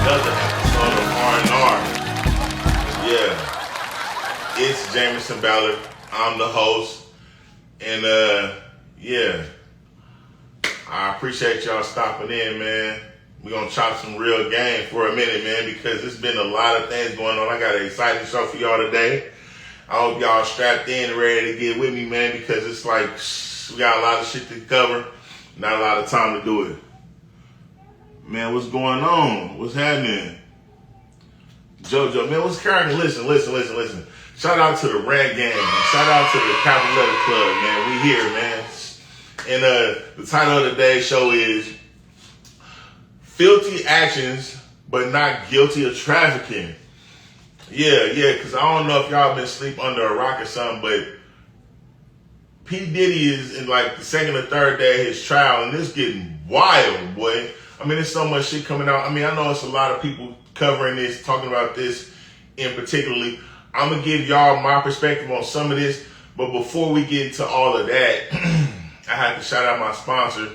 another episode of R&R. Yeah, it's Jamerson, Ballard. I'm the host. And I appreciate y'all stopping in, man. We're going to chop some real game for a minute, man, because there's been a lot of things going on. I got an exciting show for y'all today. I hope y'all strapped in and ready to get with me, man, because it's like we got a lot of shit to cover, not a lot of time to do it. Man, what's going on? What's happening? JoJo, man, what's cracking? Listen. Shout out to the Red Gang. Shout out to the Capital Letter Club, man. We here, man. And the title of today's show is Filthy Actions, but Not Guilty of Trafficking. Yeah, because I don't know if y'all been asleep under a rock or something, but P. Diddy is in like the second or third day of his trial, and it's getting wild, boy. I mean, there's so much shit coming out. I mean, I know it's a lot of people covering this, talking about this in particularly. I'm going to give y'all my perspective on some of this, but before we get into all of that, I have to shout out my sponsor,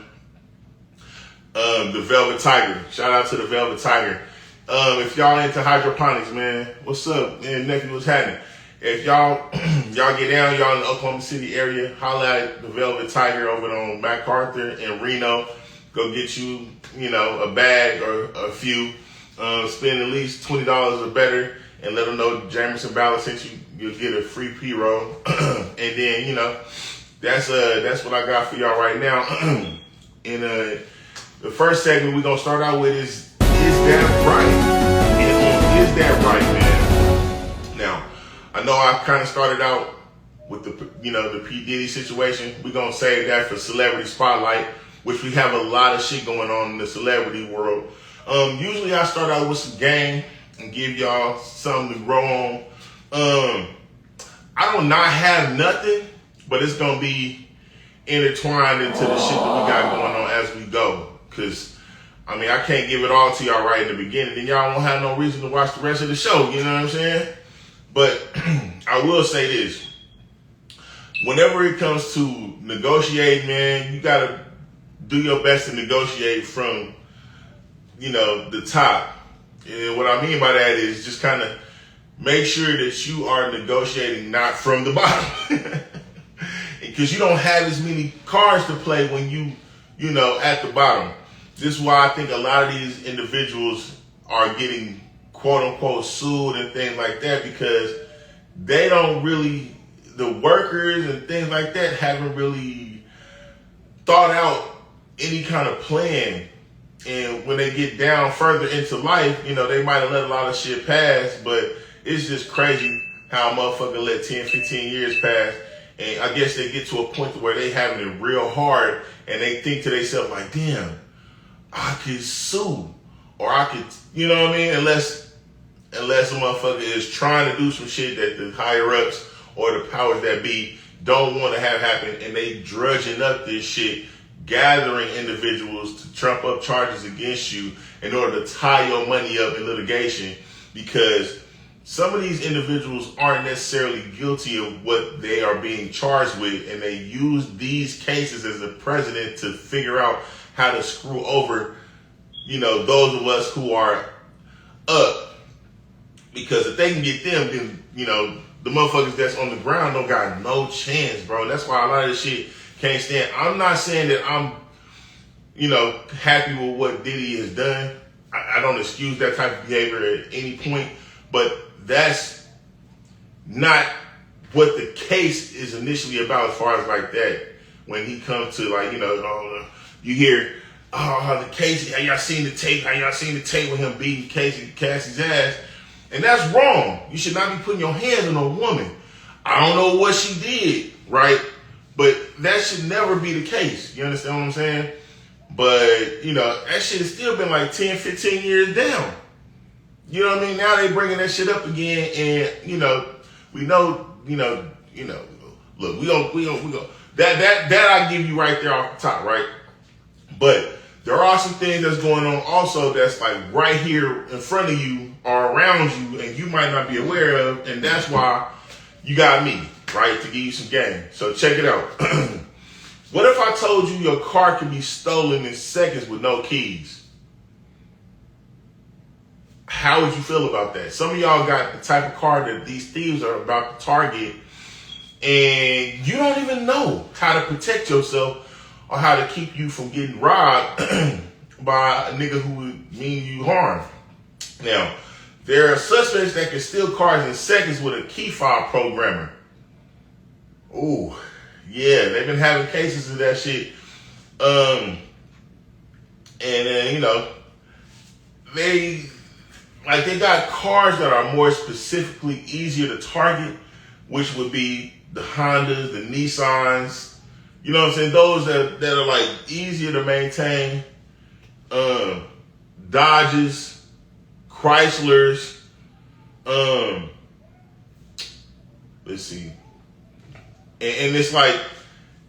the Velvet Tiger. Shout out to the Velvet Tiger. If y'all into hydroponics, man, what's up, man? Nephew, what's happening? If y'all get down, y'all in the Oklahoma City area, holla at the Velvet Tiger over on MacArthur and Reno. Go get you, a bag or a few. Spend at least $20 or better, and let them know Jamerson Ballard sent you. You'll get a free P-roll, and then that's what I got for y'all right now. And the first segment we're gonna start out with is that right? And is that right, man? Now, I know I kind of started out with the P. Diddy situation. We're gonna save that for Celebrity Spotlight, which we have a lot of shit going on in the celebrity world. Usually I start out with some game and give y'all something to grow on. I do not have nothing, but it's gonna be intertwined into the shit that we got going on as we go. Cause I mean, I can't give it all to y'all right in the beginning, then y'all won't have no reason to watch the rest of the show, you know what I'm saying? But I will say this. Whenever it comes to negotiating, man, you gotta do your best to negotiate from, the top. And what I mean by that is just kind of make sure that you are negotiating not from the bottom. Because you don't have as many cards to play when you at the bottom. This is why I think a lot of these individuals are getting quote unquote sued and things like that, because they don't really, the workers and things like that haven't really thought out any kind of plan. And when they get down further into life, they might have let a lot of shit pass, but it's just crazy how a motherfucker let 10, 15 years pass. And I guess they get to a point where they having it real hard and they think to themselves like, damn, I could sue, or I could, unless a motherfucker is trying to do some shit that the higher ups or the powers that be don't want to have happen, and they drudging up this shit, gathering individuals to trump up charges against you in order to tie your money up in litigation, because some of these individuals aren't necessarily guilty of what they are being charged with, and they use these cases as a precedent to figure out how to screw over, those of us who are up. Because if they can get them, then, the motherfuckers that's on the ground don't got no chance, bro. That's why a lot of this shit can't stand. I'm not saying that I'm, happy with what Diddy has done. I don't excuse that type of behavior at any point, but that's not what the case is initially about as far as like that. When he comes to like, you hear, the Casey, how y'all seen the tape with him beating Cassie's ass. And that's wrong. You should not be putting your hands on a woman. I don't know what she did, right? But that should never be the case. You understand what I'm saying? But, that shit has still been like 10, 15 years down. You know what I mean? Now they bringing that shit up again, and, we know, look, we go. That I give you right there off the top, right? But there are some things that's going on also that's like right here in front of you or around you, and you might not be aware of, and that's why you got me, right, to give you some game. So check it out. What if I told you your car could be stolen in seconds with no keys? how would you feel about that? Some of y'all got the type of car that these thieves are about to target, and you don't even know how to protect yourself or how to keep you from getting robbed by a nigga who would mean you harm. Now, there are suspects that can steal cars in seconds with a key fob programmer. Ooh, yeah, they've been having cases of that shit. And then, you know, they got cars that are more specifically easier to target, which would be the Hondas, the Nissans, you know what I'm saying? Those that are like easier to maintain. Dodges, Chryslers, let's see. And it's like,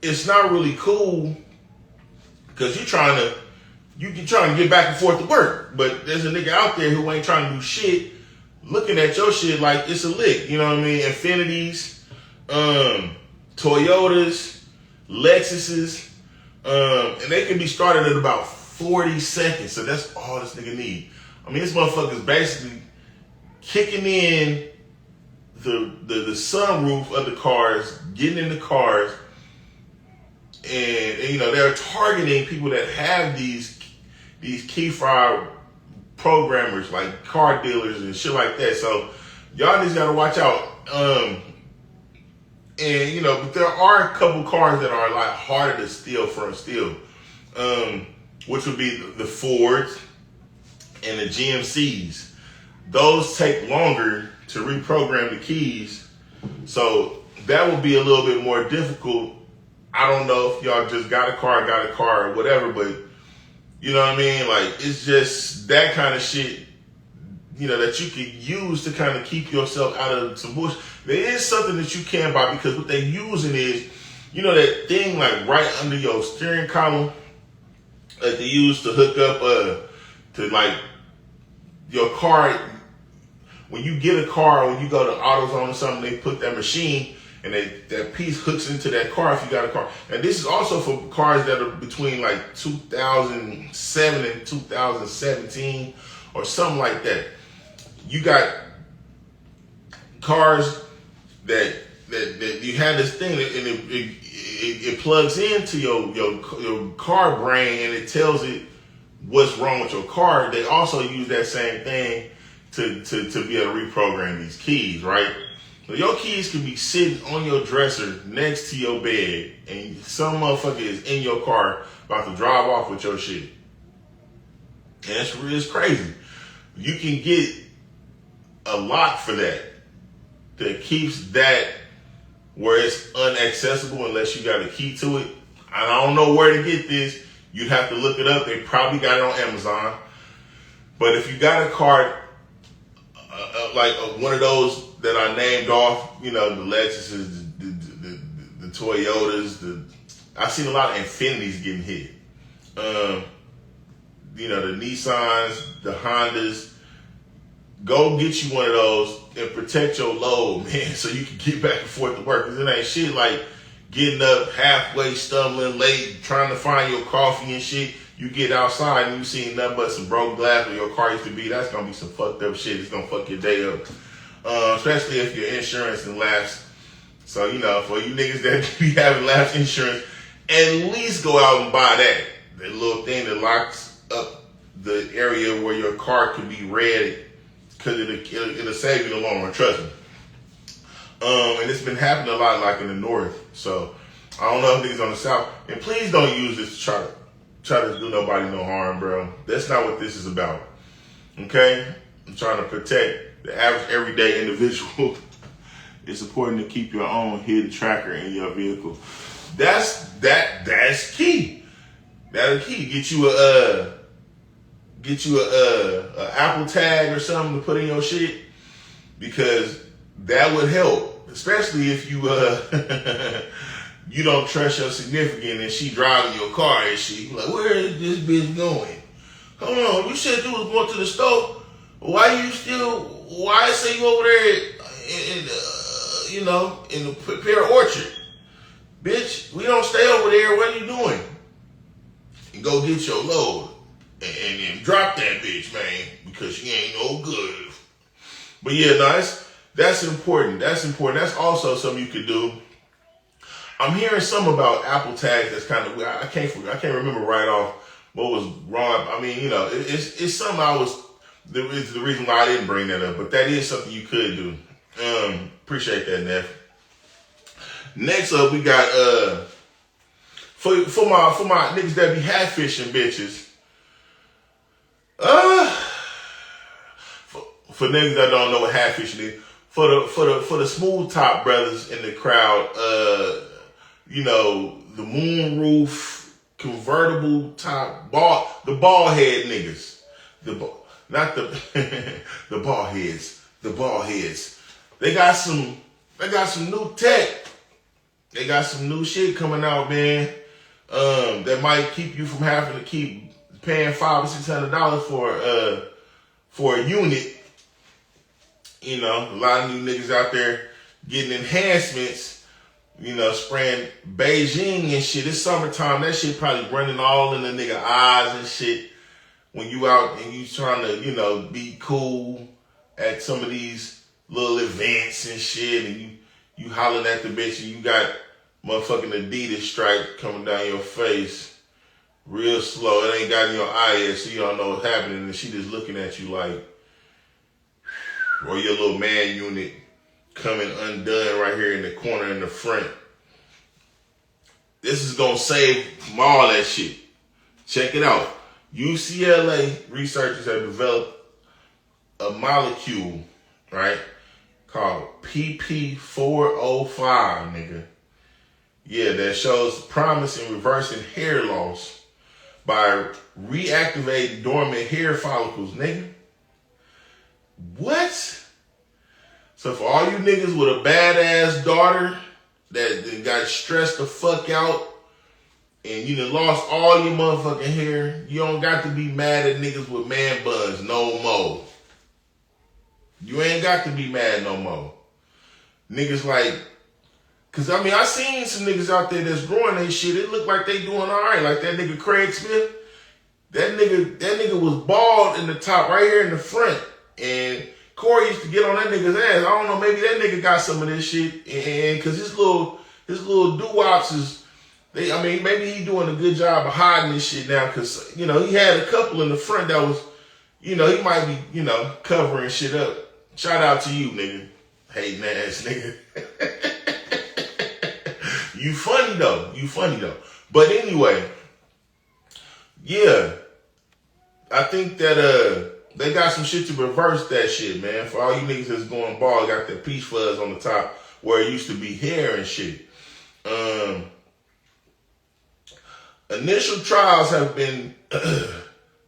it's not really cool because you're trying to get back and forth to work, but there's a nigga out there who ain't trying to do shit, looking at your shit like it's a lick. You know what I mean? Infinities, Toyotas, Lexuses, and they can be started at about 40 seconds. So that's all this nigga need. I mean, this motherfucker's basically kicking in the sunroof of the cars, getting in the cars, and you know, they're targeting people that have these key fob programmers, like car dealers and shit like that. So y'all just gotta watch out. And you know, but there are a couple cars that are a lot harder to steal, which would be the Fords and the GMCs. Those take longer to reprogram the keys, so that will be a little bit more difficult. I don't know if y'all just got a car or whatever, but you know what I mean? Like, it's just that kind of shit, you know, that you could use to kind of keep yourself out of some bullshit. There is something that you can buy, because what they're using is, you know, that thing like right under your steering column that they use to hook up to like your car. When you get a car, when you go to AutoZone or something, they put that machine and that piece hooks into that car if you got a car. And this is also for cars that are between like 2007 and 2017 or something like that. You got cars that you have this thing, and it plugs into your car brain, and it tells it what's wrong with your car. They also use that same thing to be able to reprogram these keys, right? So your keys can be sitting on your dresser next to your bed, and some motherfucker is in your car about to drive off with your shit. And it's crazy. You can get a lock for that keeps that where it's inaccessible unless you got a key to it. I don't know where to get this. You'd have to look it up. They probably got it on Amazon. But if you got a card like one of those that I named off, you know, the Lexuses, the Toyotas, I've seen a lot of Infinities getting hit. You know, the Nissans, the Hondas. Go get you one of those and protect your load, man, so you can get back and forth to work. Because it ain't shit like getting up halfway, stumbling late, trying to find your coffee and shit. You get outside and you see nothing but some broken glass where your car used to be. That's going to be some fucked up shit. It's going to fuck your day up. Especially if your insurance and lapse. So, you know, for you niggas that be having lapse insurance, at least go out and buy that. That little thing that locks up the area where your car could be read, because it'll save you in the long run, trust me. And it's been happening a lot, like in the north. So I don't know if niggas on the south. And please don't use this to try to do nobody no harm, bro. That's not what this is about. Okay? I'm trying to protect the average everyday individual. It's important to keep your own hidden tracker in your vehicle. That's key. That's key. Get you a Apple tag or something to put in your shit, because that would help, especially if you you don't trust your significant and she driving your car and shit. You like, where is this bitch going? Hold on, you said you was going to the store. Why say you over there in the Pear Orchard? Bitch, we don't stay over there. What are you doing? And go get your load and then drop that bitch, man. because she ain't no good. But yeah, no, that's important. That's important. That's also something you could do. I'm hearing some about Apple tags that's kind of weird. I can't remember right off what was wrong. I mean, it's something it's the reason why I didn't bring that up, but that is something you could do. Appreciate that, Neff. Next up, we got for my niggas that be hat fishing bitches. For niggas that don't know what hat fishing is, for the smooth top brothers in the crowd, the moonroof convertible top the bald head niggas, not the the bald heads, the bald heads. They got some new tech. They got some new shit coming out, man. That might keep you from having to keep paying $500 or $600 for a unit. A lot of new niggas out there getting enhancements. Spraying Beijing and shit. It's summertime. That shit probably running all in the nigga eyes and shit. When you out and you trying to, be cool at some of these little events and shit, and you hollering at the bitch and you got motherfucking Adidas stripe coming down your face real slow. It ain't got in your eye yet, so you don't know what's happening, and she just looking at you like, or your little man unit coming undone right here in the corner in the front. This is gonna save from all that shit. Check it out. UCLA researchers have developed a molecule, right, called PP405, nigga. Yeah, that shows promise in reversing hair loss by reactivating dormant hair follicles, nigga. What? So for all you niggas with a badass daughter that got stressed the fuck out and you done lost all your motherfucking hair, you don't got to be mad at niggas with man buns no more. You ain't got to be mad no more. Niggas like, cause I seen some niggas out there that's growing they shit. It look like they doing all right. Like that nigga Craig Smith. That nigga was bald in the top right here in the front. And Corey used to get on that nigga's ass. I don't know, maybe that nigga got some of this shit. And cause his little doo-wops is, maybe he doing a good job of hiding this shit now. Cause, he had a couple in the front that was, he might be, covering shit up. Shout out to you, nigga. Hating ass nigga. You funny though. But anyway, yeah. I think that they got some shit to reverse that shit, man. For all you niggas that's going bald, got that peach fuzz on the top where it used to be hair and shit. Initial trials have been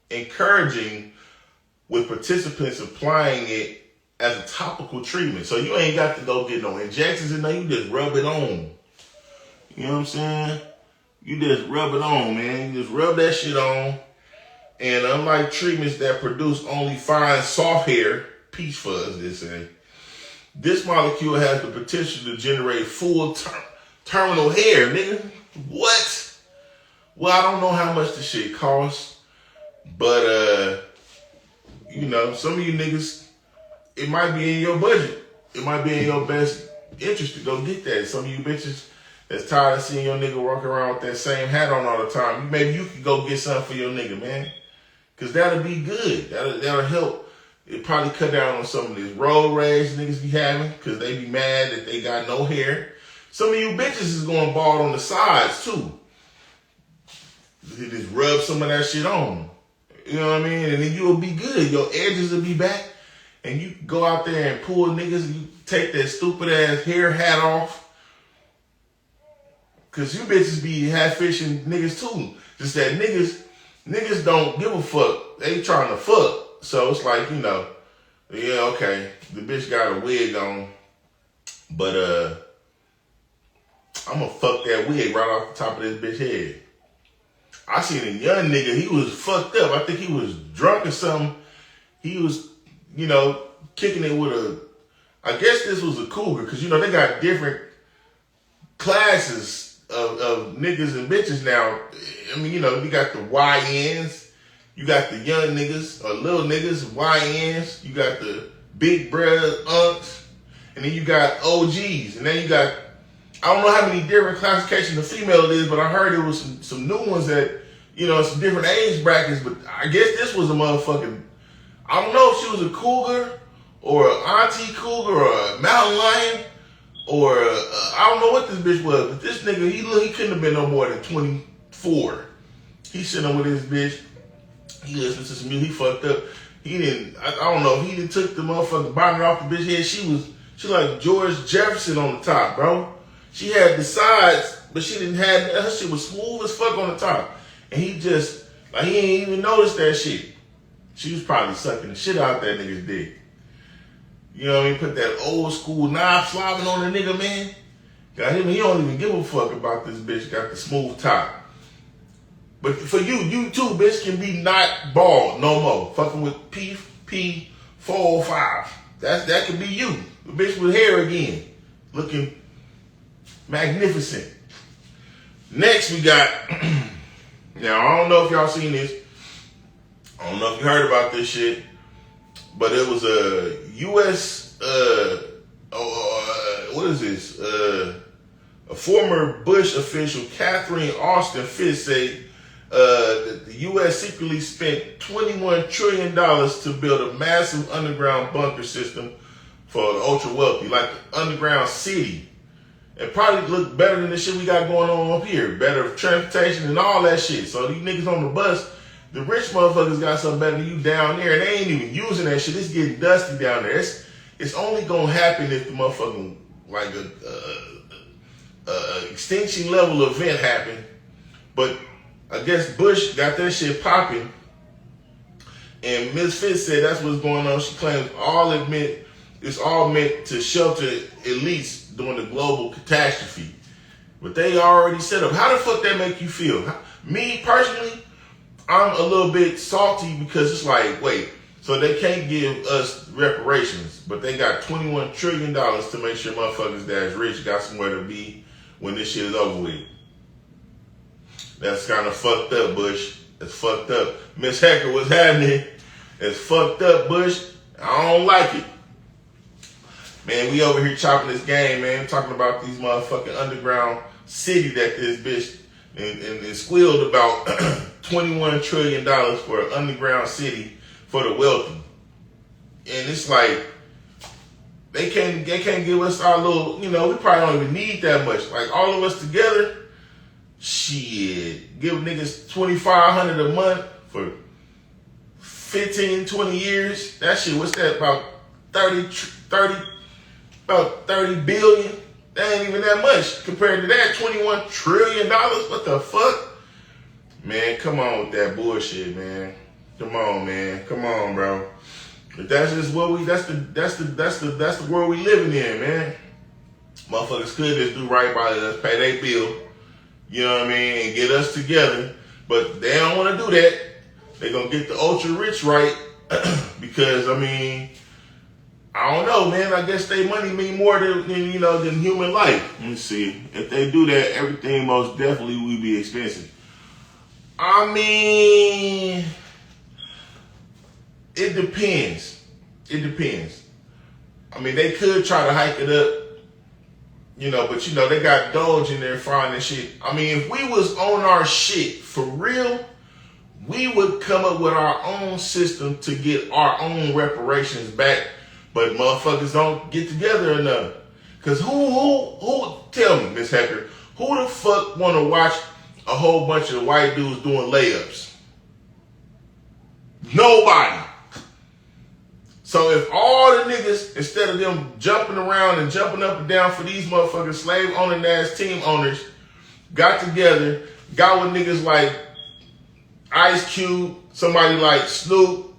encouraging with participants applying it as a topical treatment. So you ain't got to go get no injections in there. You just rub it on. You know what I'm saying? You just rub it on, man. You just rub that shit on. And unlike treatments that produce only fine soft hair, peach fuzz, they say, this molecule has the potential to generate full terminal hair, nigga. What? Well, I don't know how much the shit costs, but some of you niggas, it might be in your budget. It might be in your best interest to go get that. Some of you bitches that's tired of seeing your nigga walk around with that same hat on all the time, maybe you could go get something for your nigga, man. Cause that'll be good. That'll help. It probably cut down on some of this road rage niggas be having, cause they be mad that they got no hair. Some of you bitches is going bald on the sides too. You just rub some of that shit on. You know what I mean? And then you'll be good. Your edges will be back. And you go out there and pull niggas and you take that stupid ass hair hat off. Cause you bitches be hat fishing niggas too. Just that niggas don't give a fuck. They trying to fuck. So it's like, yeah, okay. The bitch got a wig on. But I'm gonna fuck that wig right off the top of this bitch head. I seen a young nigga, he was fucked up. I think he was drunk or something. He was, kicking it with I guess this was a cougar, because, they got different classes of niggas and bitches now. You got the YNs, You got the young niggas, or little niggas, YNs. You got the big bruh, unks. And then you got OGs. And then you got, I don't know how many different classifications of female it is, but I heard there was some new ones that, some different age brackets. But I guess this was a motherfucking, I don't know if she was a cougar or an auntie cougar or a mountain lion or I don't know what this bitch was. But this nigga, he couldn't have been no more than 24. He sitting with his bitch. He listened to some music. He fucked up. He didn't. I don't know if he didn't took the motherfucking bonnet off the bitch head. She like George Jefferson on the top, bro. She had the sides, but she didn't have. Her shit was smooth as fuck on the top, and he just he ain't even noticed that shit. She was probably sucking the shit out that nigga's dick. You know what I mean? Put that old school knife slobbing on the nigga, man. Got him. He don't even give a fuck about this bitch. Got the smooth top. But for you too, bitch, can be not bald no more. Fucking with P405. That could be you. The bitch with hair again. Looking magnificent. Next we got, now I don't know if y'all seen this. I don't know if you heard about this shit. But it was a U.S., what is this? A former Bush official, Catherine Austin Fitz, said that the U.S. secretly spent $21 trillion to build a massive underground bunker system for the ultra wealthy, like an underground city. It probably look better than the shit we got going on up here. Better transportation and all that shit. So these niggas on the bus, the rich motherfuckers got something better than you down there, and they ain't even using that shit. It's getting dusty down there. It's only gonna happen if the motherfucking like a extinction level event happen. But I guess Bush got that shit popping, and Ms. Fitz said that's what's going on. She claims it's all meant to shelter elites during the global catastrophe. But they already set up. How the fuck that make you feel? Me personally, I'm a little bit salty because it's like, wait, so they can't give us reparations, but they got $21 trillion to make sure motherfuckers that's rich got somewhere to be when this shit is over with. That's kind of fucked up, Bush. It's fucked up. Miss Hecker, what's happening? It's fucked up, Bush. I don't like it. Man, we over here chopping this game, man. Talking about these motherfucking underground city that this bitch and squealed about $21 trillion for an underground city for the wealthy. And it's like, they can't give us our little, we probably don't even need that much. Like all of us together, shit, give niggas $2,500 a month for 15, 20 years. That shit, what's that, about 30 billion? That ain't even that much compared to that $21 trillion. What the fuck? Man, come on with that bullshit, man. Come on, man. Come on, bro. But that's just what that's the world we living in, man. Motherfuckers could just do right by us, pay their bill, you know what I mean, and get us together. But they don't want to do that. They gonna get the ultra rich right because I don't know, man. I guess they money mean more than human life. Let me see. If they do that, everything most definitely will be expensive. It depends. It depends. They could try to hike it up, but they got Doge in there finding shit. If we was on our shit for real, we would come up with our own system to get our own reparations back. But motherfuckers don't get together enough. Cause who tell me, Miss Hecker, who the fuck wanna watch a whole bunch of white dudes doing layups? Nobody. So if all the niggas, instead of them jumping around and jumping up and down for these motherfucking slave owning ass team owners, got together, got with niggas like Ice Cube, somebody like Snoop,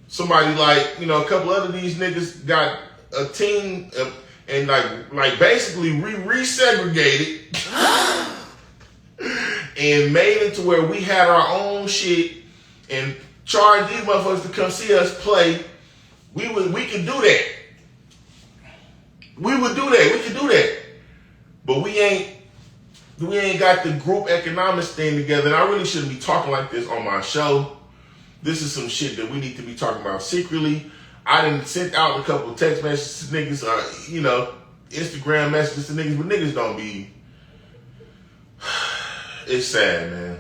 somebody like, a couple other these niggas got a team and like basically resegregated and made it to where we had our own shit and charged these motherfuckers to come see us play. We could do that. We would do that. We could do that. But we ain't got the group economics thing together. And I really shouldn't be talking like this on my show. This is some shit that we need to be talking about secretly. I done sent out a couple of text messages to niggas, Instagram messages to niggas, but niggas don't be. It's sad, man.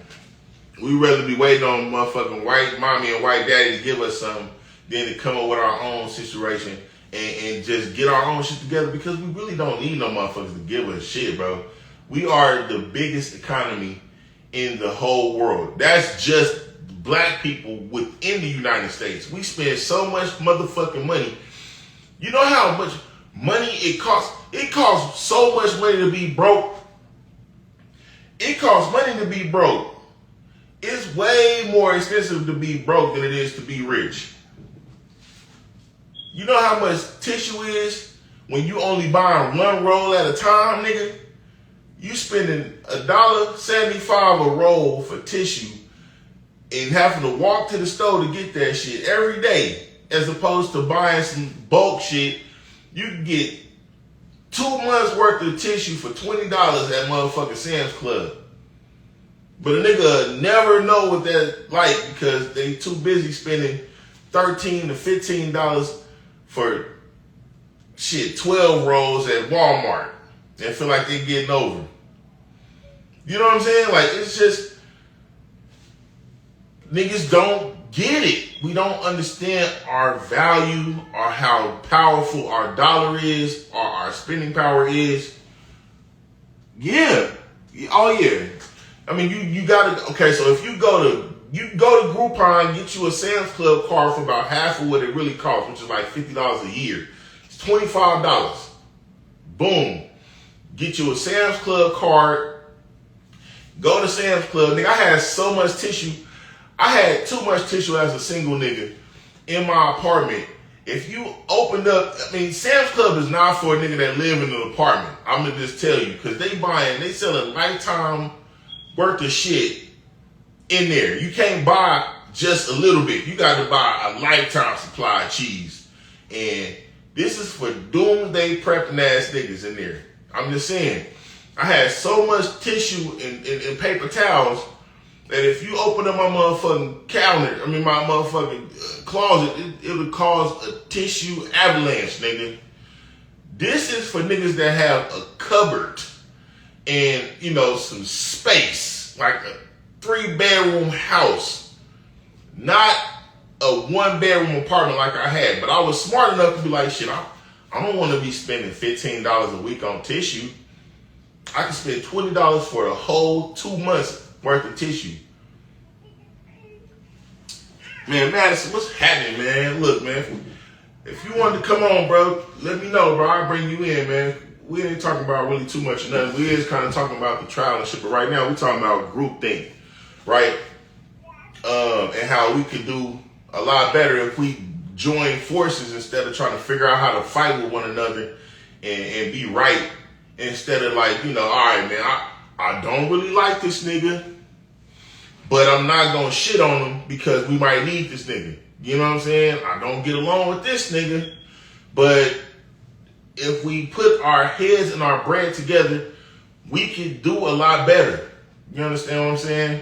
We rather be waiting on motherfucking white mommy and white daddy to give us something than to come up with our own situation and just get our own shit together, because we really don't need no motherfuckers to give us shit, bro. We are the biggest economy in the whole world. That's just black people within the United States. We spend so much motherfucking money. You know how much money it costs? It costs so much money to be broke. It costs money to be broke. It's way more expensive to be broke than it is to be rich. You know how much tissue is when you only buying one roll at a time, nigga? You spending $1.75 a roll for tissue and having to walk to the store to get that shit every day, as opposed to buying some bulk shit. You can get 2 months worth of tissue for $20 at motherfucking Sam's Club. But a nigga never know what that's like because they too busy spending $13 to $15 for shit 12 rolls at Walmart and feel like they getting over. You know what I'm saying? Like, it's just niggas don't get it. We don't understand our value or how powerful our dollar is or our spending power is. Yeah. Oh yeah. I mean, you gotta, okay, so if you go to Groupon, get you a Sam's Club card for about half of what it really costs, which is like $50 a year. It's $25. Boom. Get you a Sam's Club card. Go to Sam's Club. Nigga, I had so much tissue. I had too much tissue as a single nigga in my apartment. If you opened up, I mean, Sam's Club is not for a nigga that live in an apartment. I'm gonna just tell you, because they selling lifetime worth of shit in there. You can't buy just a little bit. You got to buy a lifetime supply of cheese. And this is for doomsday prepping ass niggas in there. I'm just saying. I had so much tissue and paper towels that if you open up my motherfucking cabinet, my motherfucking closet, it would cause a tissue avalanche, nigga. This is for niggas that have a cupboard and, some space, like a 3-bedroom house, not a 1-bedroom apartment like I had. But I was smart enough to be like, shit, I don't want to be spending $15 a week on tissue. I can spend $20 for a whole 2 months worth of tissue. Man, Madison, what's happening, man? Look, man, if you wanted to come on, bro, let me know, bro. I'll bring you in, man. We ain't talking about really too much of nothing. We is kind of talking about the trial and shit, but right now we're talking about groupthink, right? And how we could do a lot better if we join forces instead of trying to figure out how to fight with one another and be right. Instead of like, all right, man, I don't really like this nigga, but I'm not going to shit on him because we might need this nigga. You know what I'm saying? I don't get along with this nigga, but if we put our heads and our bread together, we could do a lot better. You understand what I'm saying?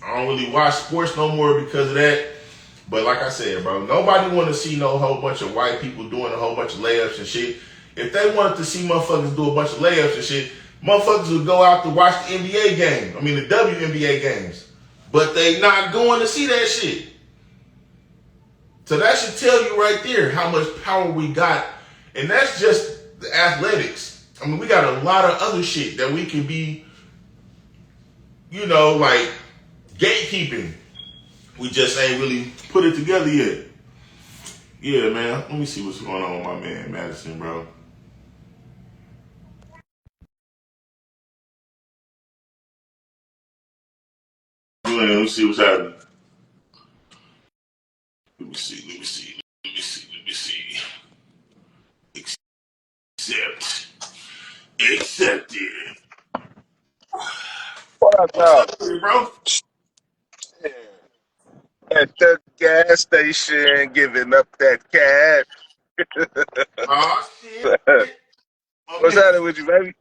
I don't really watch sports no more because of that. But like I said, bro, nobody want to see no whole bunch of white people doing a whole bunch of layups and shit. If they wanted to see motherfuckers do a bunch of layups and shit, motherfuckers would go out to watch the NBA game. The WNBA games. But they not going to see that shit. So that should tell you right there how much power we got. And that's just the athletics. We got a lot of other shit that we can be, like gatekeeping. We just ain't really put it together yet. Yeah, man. Let me see what's going on with my man Madison, bro. Let me see what's happening. Let me see. Accept it. What up, What's up, though? bro? Yeah. At the gas station, giving up that cash. Oh, shit. What's Okay. happening with you, baby?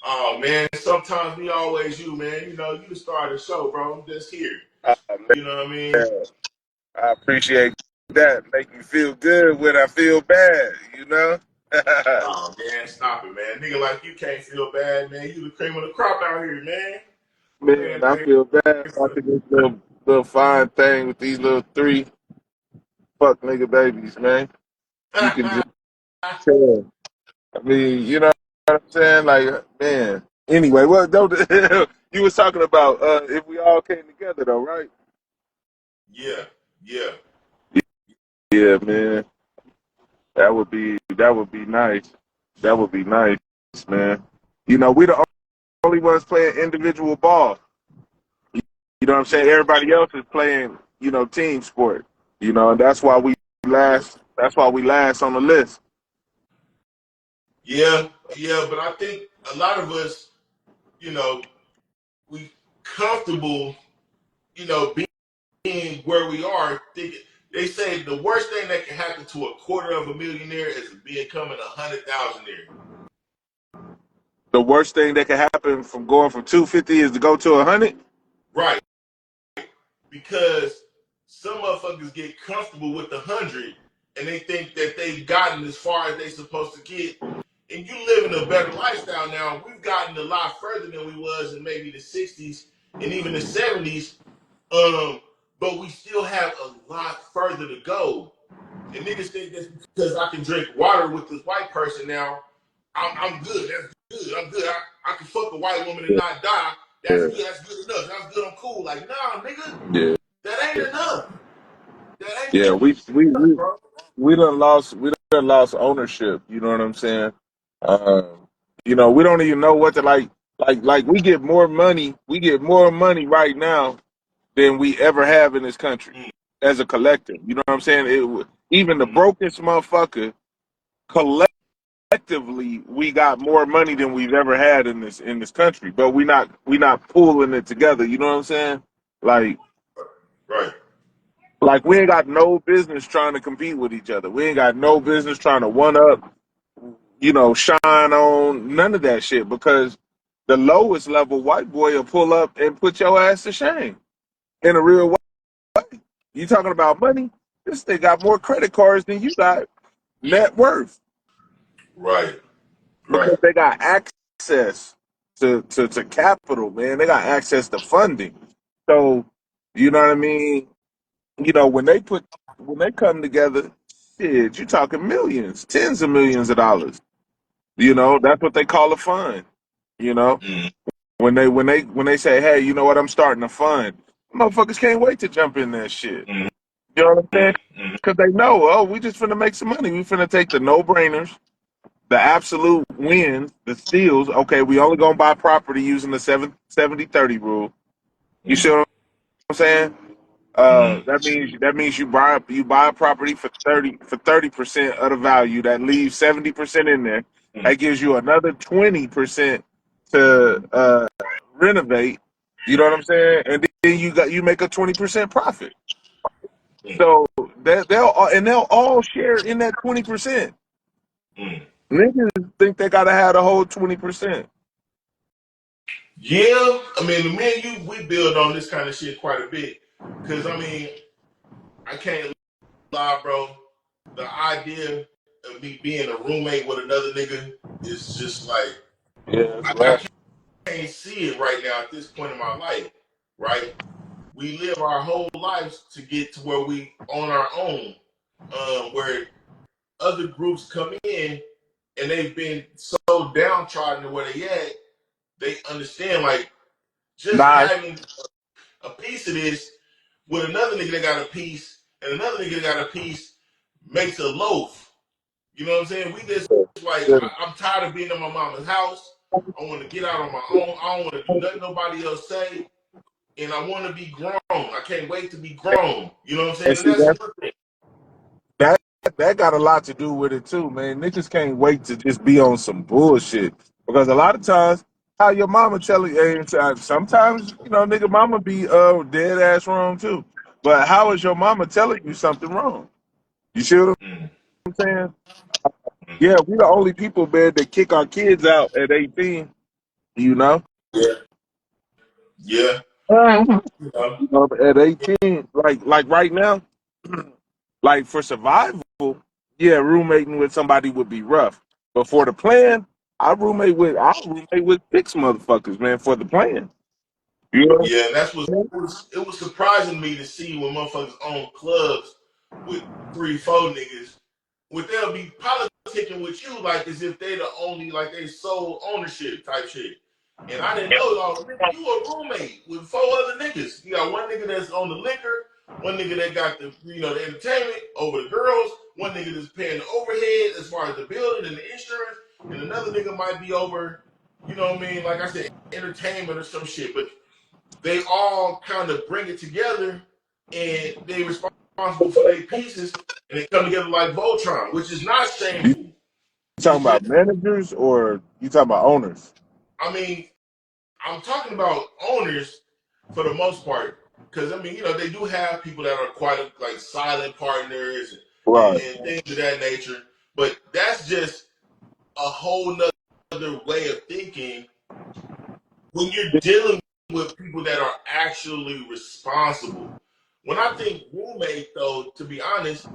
Oh, man. Sometimes we always you, man. You the star of the show, bro. I'm just here. Oh, You know what I mean? man. I appreciate that. Make me feel good when I feel bad, you know? Oh man, stop it, man. Nigga like you can't feel bad, man. You the cream of the crop out here, man. Man, Man, I man. feel bad watching this little fine thing with these little 3 fuck nigga babies, man. You can just tell. I mean, you know what I'm saying? Like, man. Anyway, well, don't you was talking about if we all came together though, right? yeah, yeah, Yeah, man. That would be nice. That would be nice, man. You know, we the only ones playing individual ball. You know what I'm saying? Everybody else is playing, team sport. And that's why we last. That's why we last on the list. yeah, yeah. But I think a lot of us, you know, we comfortable, being where we are. Thinking, they say the worst thing that can happen to a quarter of a millionaire is becoming 100,000-aire. The worst thing that could happen from going from 250 is to go to 100. Right. Because some motherfuckers get comfortable with the 100 and they think that they've gotten as far as they're supposed to get. And you living a better lifestyle now. We've gotten a lot further than we was in maybe the 60s and even the 70s. But we still have a lot further to go. And niggas think that's because I can drink water with this white person now, I'm good. That's good. I'm good. I can fuck a white woman and not die. That's Yeah, good. That's good enough. That's good. I'm cool. Like, nah, nigga, yeah, that ain't enough. That yeah. ain't We we enough, we bro. we done lost ownership. You know what I'm saying? Um, we don't even know what to like. We get more money. We get more money right now than we ever have in this country Mm, as a collective. You know what I'm saying? Even the mm, brokest motherfucker collectively, we got more money than we've ever had in this country. But we not pooling it together. You know what I'm saying? Like right. like we ain't got no business trying to compete with each other. We ain't got no business trying to one up. Shine on none of that shit because the lowest level white boy will pull up and put your ass to shame in a real way. You talking about money? This thing got more credit cards than you got net worth Right. because Right. they got access to capital, man. They got access to funding. So, you know what I mean? When they come together, shit, you talking millions, tens of millions of dollars. That's what they call a fund. You know, Mm, when they say, hey, you know what, I'm starting a fund, motherfuckers can't wait to jump in that shit. mm, You know what I'm saying? mm, mm, Because they know, oh, we just finna make some money. We finna take the no brainers, the absolute wins, the steals. Okay, we only gonna buy property using the 70/30 rule. You see mm, what I'm saying? mm, That means you buy a property for 30% of the value. That leaves 70% in there. mm, That gives you another 20% to renovate. You know what I'm saying? And then you make a 20% profit. mm, So they'll all share in that 20%. mm. Niggas think they gotta have the whole 20%. Yeah, I mean, me and you, we build on this kind of shit quite a bit. Cause I mean, I can't lie, bro. The idea of me being a roommate with another nigga is just like Yeah, that's I right. can't see it right now at this point in my life. Right? We live our whole lives to get to where we on our own. Where other groups come in and they've been so downtrodden to where they at, they understand like just Nah, having a piece of this with another nigga that got a piece and another nigga that got a piece makes a loaf. You know what I'm saying? We just like yeah. I'm tired of being in my mama's house. I want to get out on my own. I don't want to do nothing nobody else say, and I want to be grown. I can't wait to be grown. You know what I'm saying? And And see that's that one thing. that that got a lot to do with it too, man. Niggas can't wait to just be on some bullshit because a lot of times, how your mama tell you, and sometimes nigga, mama be dead ass wrong too. But how is your mama telling you something wrong? You see what Mm, I'm saying? mm. Yeah, we the only people, man, that kick our kids out at 18. You know, Yeah, yeah. Mhm. You know? At 18, like right now. Like for survival, yeah, roommating with somebody would be rough. But for the plan, I roommate with 6 motherfuckers, man, for the plan. You know? Yeah, and that's what it was surprising me to see when motherfuckers own clubs with 3, 4 niggas, with they'll be politicking with you like as if they the only like they sole ownership type shit. And I didn't know y'all. Nigga, you a roommate with 4 other niggas. You got one nigga that's on the liquor, one nigga that got the the entertainment over the girls, one nigga that's paying the overhead as far as the building and the insurance, and another nigga might be over, you know what I mean? Like I said, entertainment or some shit. But they all kind of bring it together and they responsible for their pieces and they come together like Voltron, which is not You shameful. talking It's just, about managers or you talking about owners? I mean, I'm talking about owners for the most part because I mean, they do have people that are quite like silent partners Right. and things of that nature, but that's just a whole nother way of thinking when you're dealing with people that are actually responsible. When I think roommate, though, to be honest,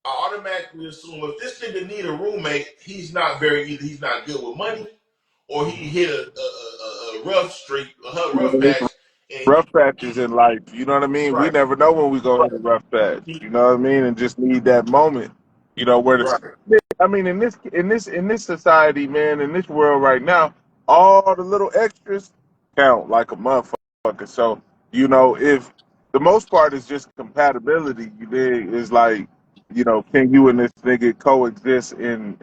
I automatically assume if this nigga need a roommate, either he's not good with money, or he hit a rough streak, a rough patch, and Rough patches in life, you know what I mean? We right, never know when we go hit a rough patch, you know what I mean? And just need that moment, where the right, I mean, in this society, man, in this world right now, all the little extras count like a motherfucker. So, if the most part is just compatibility, you dig, is like, can you and this nigga coexist in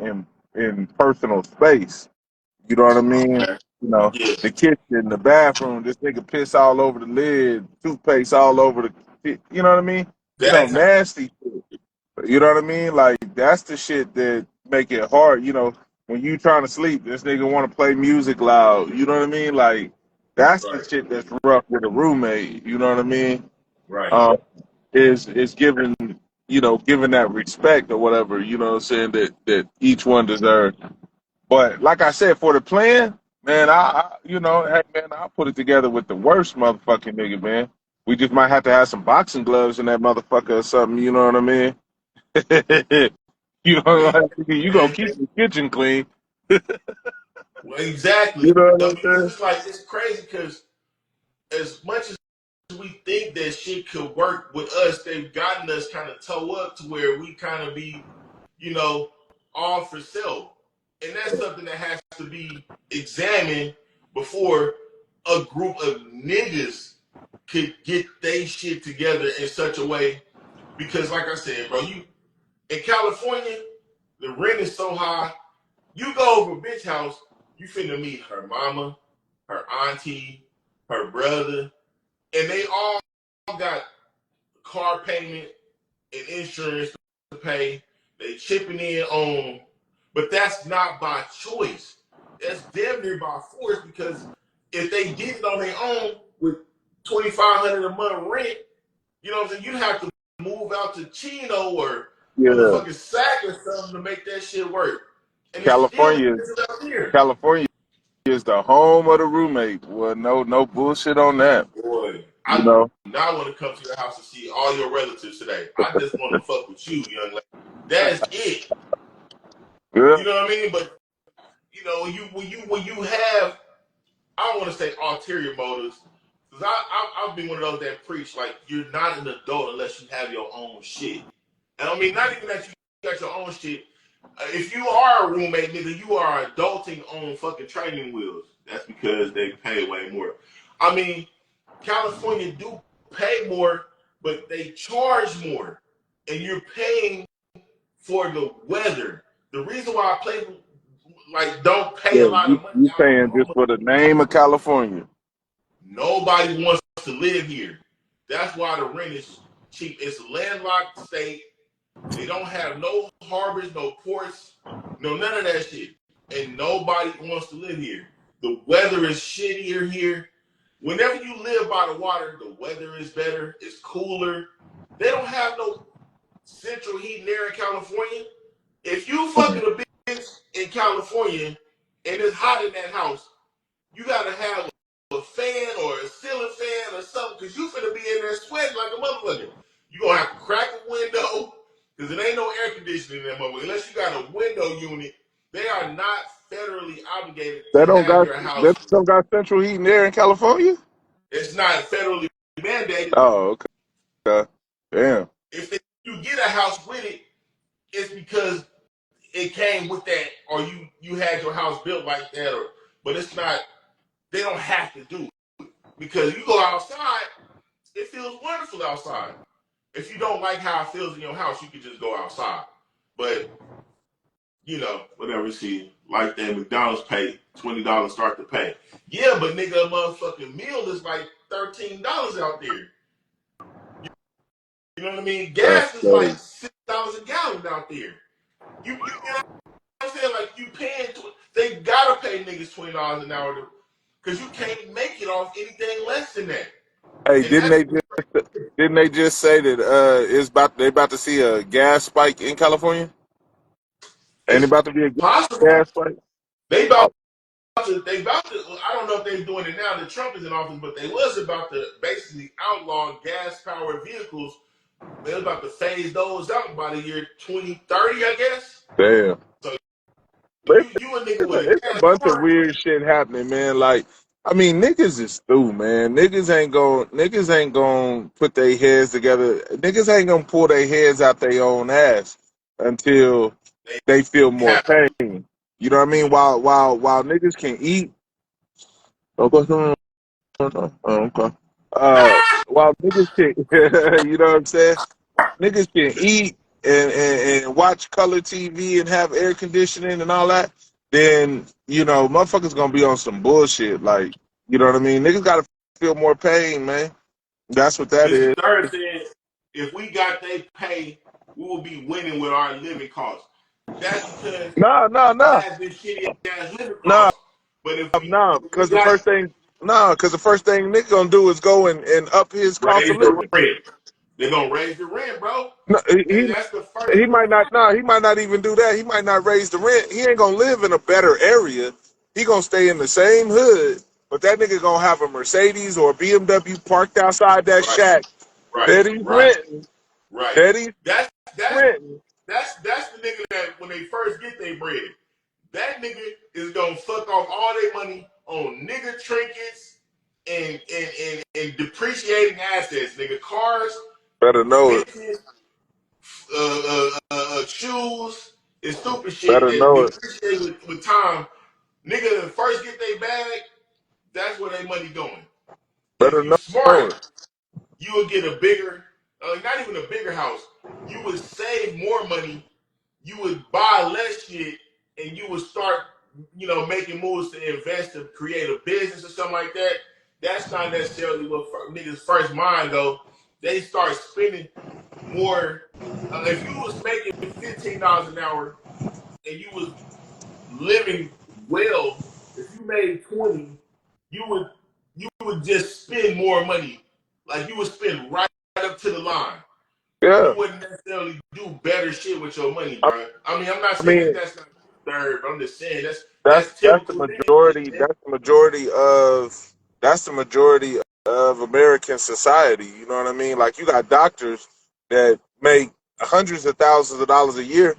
personal space? You know what I mean? yeah, The kitchen, the bathroom, this nigga piss all over the lid, toothpaste all over you know what I mean? that type, Nasty shit. You know what I mean? Like, that's the shit that make it hard. When you trying to sleep, this nigga want to play music loud. You know what I mean? Like, that's the right, shit that's rough with a roommate. You know what I mean? right, Um, is giving that respect or whatever, what I'm saying, that each one deserves. But like I said, for the plan, man, hey man, I'll put it together with the worst motherfucking nigga, man. We just might have to have some boxing gloves in that motherfucker or something, you know what I mean? right. You gonna And keep the kitchen clean. well, exactly. You know what No, I'm because saying? it's like it's crazy because as much as we think that shit could work with us, they've gotten us kind of toe up to where we kind of be, you know, all for self. And that's something that has to be examined before a group of niggas could get they shit together in such a way. Because like I said, bro, you in California, the rent is so high. You go over a bitch house, you finna meet her mama, her auntie, her brother, and they all got car payment and insurance to pay. They chipping in on, but that's not by choice. That's damn near by force because if they did it on their own with 2,500 a month rent, you know what I'm saying? You'd have to move out to Chino or Yeah. motherfucking Sac or something to make that shit work. And it's still California expensive out here. California is the home of the roommate. Well, no bullshit on that. Boy, You I do know? not want to come to your house and see all your relatives today. I just want to fuck with you, young lady. That's it. Yeah. You know what I mean? But when you have, I don't want to say ulterior motives, because I've been one of those that preach like you're not an adult unless you have your own shit. And I mean, not even that you got your own shit. If you are a roommate, nigga, you are adulting on fucking training wheels. That's because they pay way more. I mean, California do pay more, but they charge more, and you're paying for the weather. The reason why I play like don't pay Yeah, a lot you of money you out of paying just Oklahoma. for the name of California. Nobody wants to live here. That's why the rent is cheap. It's a landlocked state. They don't have no harbors, no ports, no none of that shit. And nobody wants to live here. The weather is shittier here. Whenever you live by the water, the weather is better. It's cooler. They don't have no central heating there in California. If you fucking a bitch in California and it's hot in that house, you gotta have a fan or a ceiling fan or something because you finna be in there sweating like a motherfucker. You gonna have to crack a window because it ain't no air conditioning in that motherfucker. Unless you got a window unit, they are not federally obligated They to don't have got your house. they don't got central heating there in California. It's not federally mandated. Oh, okay. Damn. If you get a house with it, it's because it came with that, or you had your house built like that, or but it's not. They don't have to do it because you go outside, it feels wonderful outside. If you don't like how it feels in your house, you can just go outside. But whatever. See, like that McDonald's pay $20 start to pay. Yeah, but nigga, a motherfucking meal is like $13 out there. You know what I mean? That's Gas is like crazy. $6 a gallon out there. You know what I'm saying? Like you paying, they gotta pay niggas $20 an hour because you can't make it off anything less than that. Hey, And that's didn't they just say that they about to see a gas spike in California? Ain't it it's about to be a possible. gas spike? They Oh, about they about to. I don't know if they're doing it now that Trump is in office, but they was about to basically outlaw gas powered vehicles. They was about to phase those out by the year 2030, I guess. damn. So But you a nigga with a it's a gas bunch of car, weird shit happening, man. Like, I mean, niggas is through, man. Niggas ain't gonna put their heads together. Niggas ain't gonna pull their heads out their own ass until they they feel more have pain. You know what I mean? While niggas can eat. Oh, okay. While niggas can, you know what I'm saying? Niggas can eat and watch color TV and have air conditioning and all that, then, motherfuckers gonna be on some bullshit. Like, you know what I mean? Niggas gotta feel more pain, man. That's what that Mr. is. Third said, if we got they pay, we will be winning with our living costs. That's because No, no, it no. has been shitty ass living No, costs. But if no, we because the got first thing, no, because the first thing nigga gonna do is go and up his cost of raise the living. rent, they're gonna raise the rent, bro. No, That's the first. he might not. No, he might not even do that. He might not raise the rent. He ain't gonna live in a better area. He gonna stay in the same hood, but that nigga gonna have a Mercedes or a BMW parked outside that Right, shack right, that he's right, renting. right. That he's That's that's renting. that's the nigga that when they first get their bread, that nigga is gonna fuck off all their money on nigga trinkets and depreciating assets, nigga, cars, Better know it. bitches, shoes, and stupid shit Better that know it. depreciate with time. Nigga, first get their bag, that's where their money going. If Better you know it. smart, you will get a bigger, not even a bigger house. You would save more money. You would buy less shit, and you would start, making moves to invest to create a business or something like that. That's not necessarily what niggas' first mind go. They start spending more. If you was making $15 an hour and you was living well, if you made 20, you would you would just spend more money. Like you would spend right up to the line. You Yeah. wouldn't necessarily do better shit with your money, I bro. I mean, I'm not I saying that mean, that's not third, but I'm just saying that's that's that's the typical nigga majority. shit. That's the majority of American society. You know what I mean? Like you got doctors that make hundreds of thousands of dollars a year,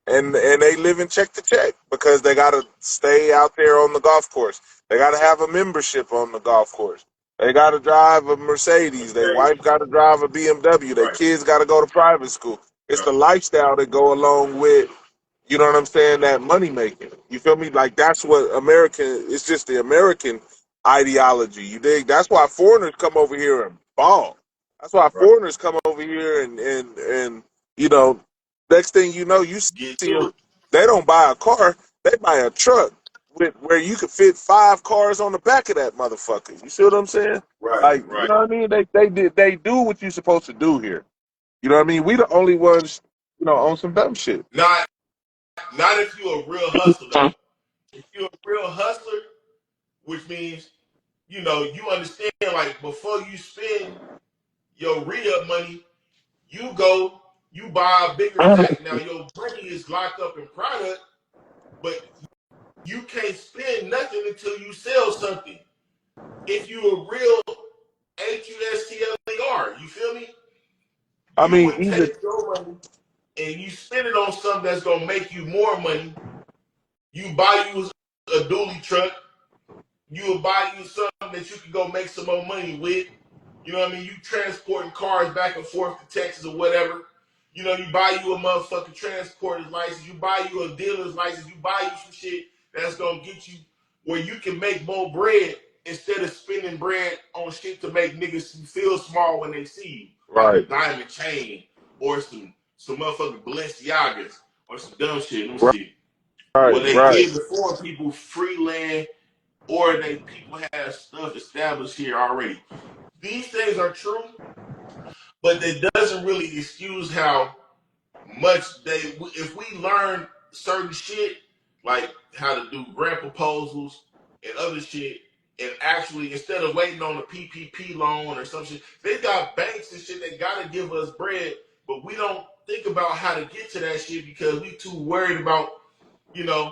and they live in check to check because they got to stay out there on the golf course. They got to have a membership on the golf course. They got to drive a Mercedes. Their Okay. wife got to drive a BMW. Their Right. kids got to go to private school. It's Yeah. the lifestyle that go along with, you know what I'm saying, that money making. You feel me? Like that's what American. It's just the American ideology. You dig? That's why foreigners come over here and ball. That's why Right. foreigners come over here and you know. Next thing you know, you Get see to them. it. They don't buy a car; they buy a truck with where you could fit 5 cars on the back of that motherfucker. You see what I'm saying? Right. Like, you Right. know what I mean? They do what you're supposed to do here. You know what I mean? We the only ones, on some dumb shit. Not if you're a real hustler though. If you're a real hustler, which means you understand like before you spend your re-up money, you go, you buy a bigger pack. Now your money is locked up in product, but you can't spend nothing until you sell something. If you're a real HUSTLER, you feel me? I You mean, would either take your money and you spend it on something that's gonna make you more money. You buy you a dually truck. You will buy you something that you can go make some more money with. You know what I mean? You transporting cars back and forth to Texas or whatever. You know, you buy you a motherfucking transporter's license. You buy you a dealer's license. You buy you some shit that's gonna get you where you can make more bread instead of spending bread on shit to make niggas feel small when they see you, like a right, diamond chain or some motherfucking Balenciagas or some dumb shit. Let me right, see. Well, right, they right. give the foreign people free land or they people have stuff established here already. These things are true, but that doesn't really excuse how much they. If we learn certain shit like how to do grant proposals and other shit, and actually instead of waiting on a PPP loan or some shit, they got banks and shit that gotta give us bread, but we don't think about how to get to that shit because we too worried about you know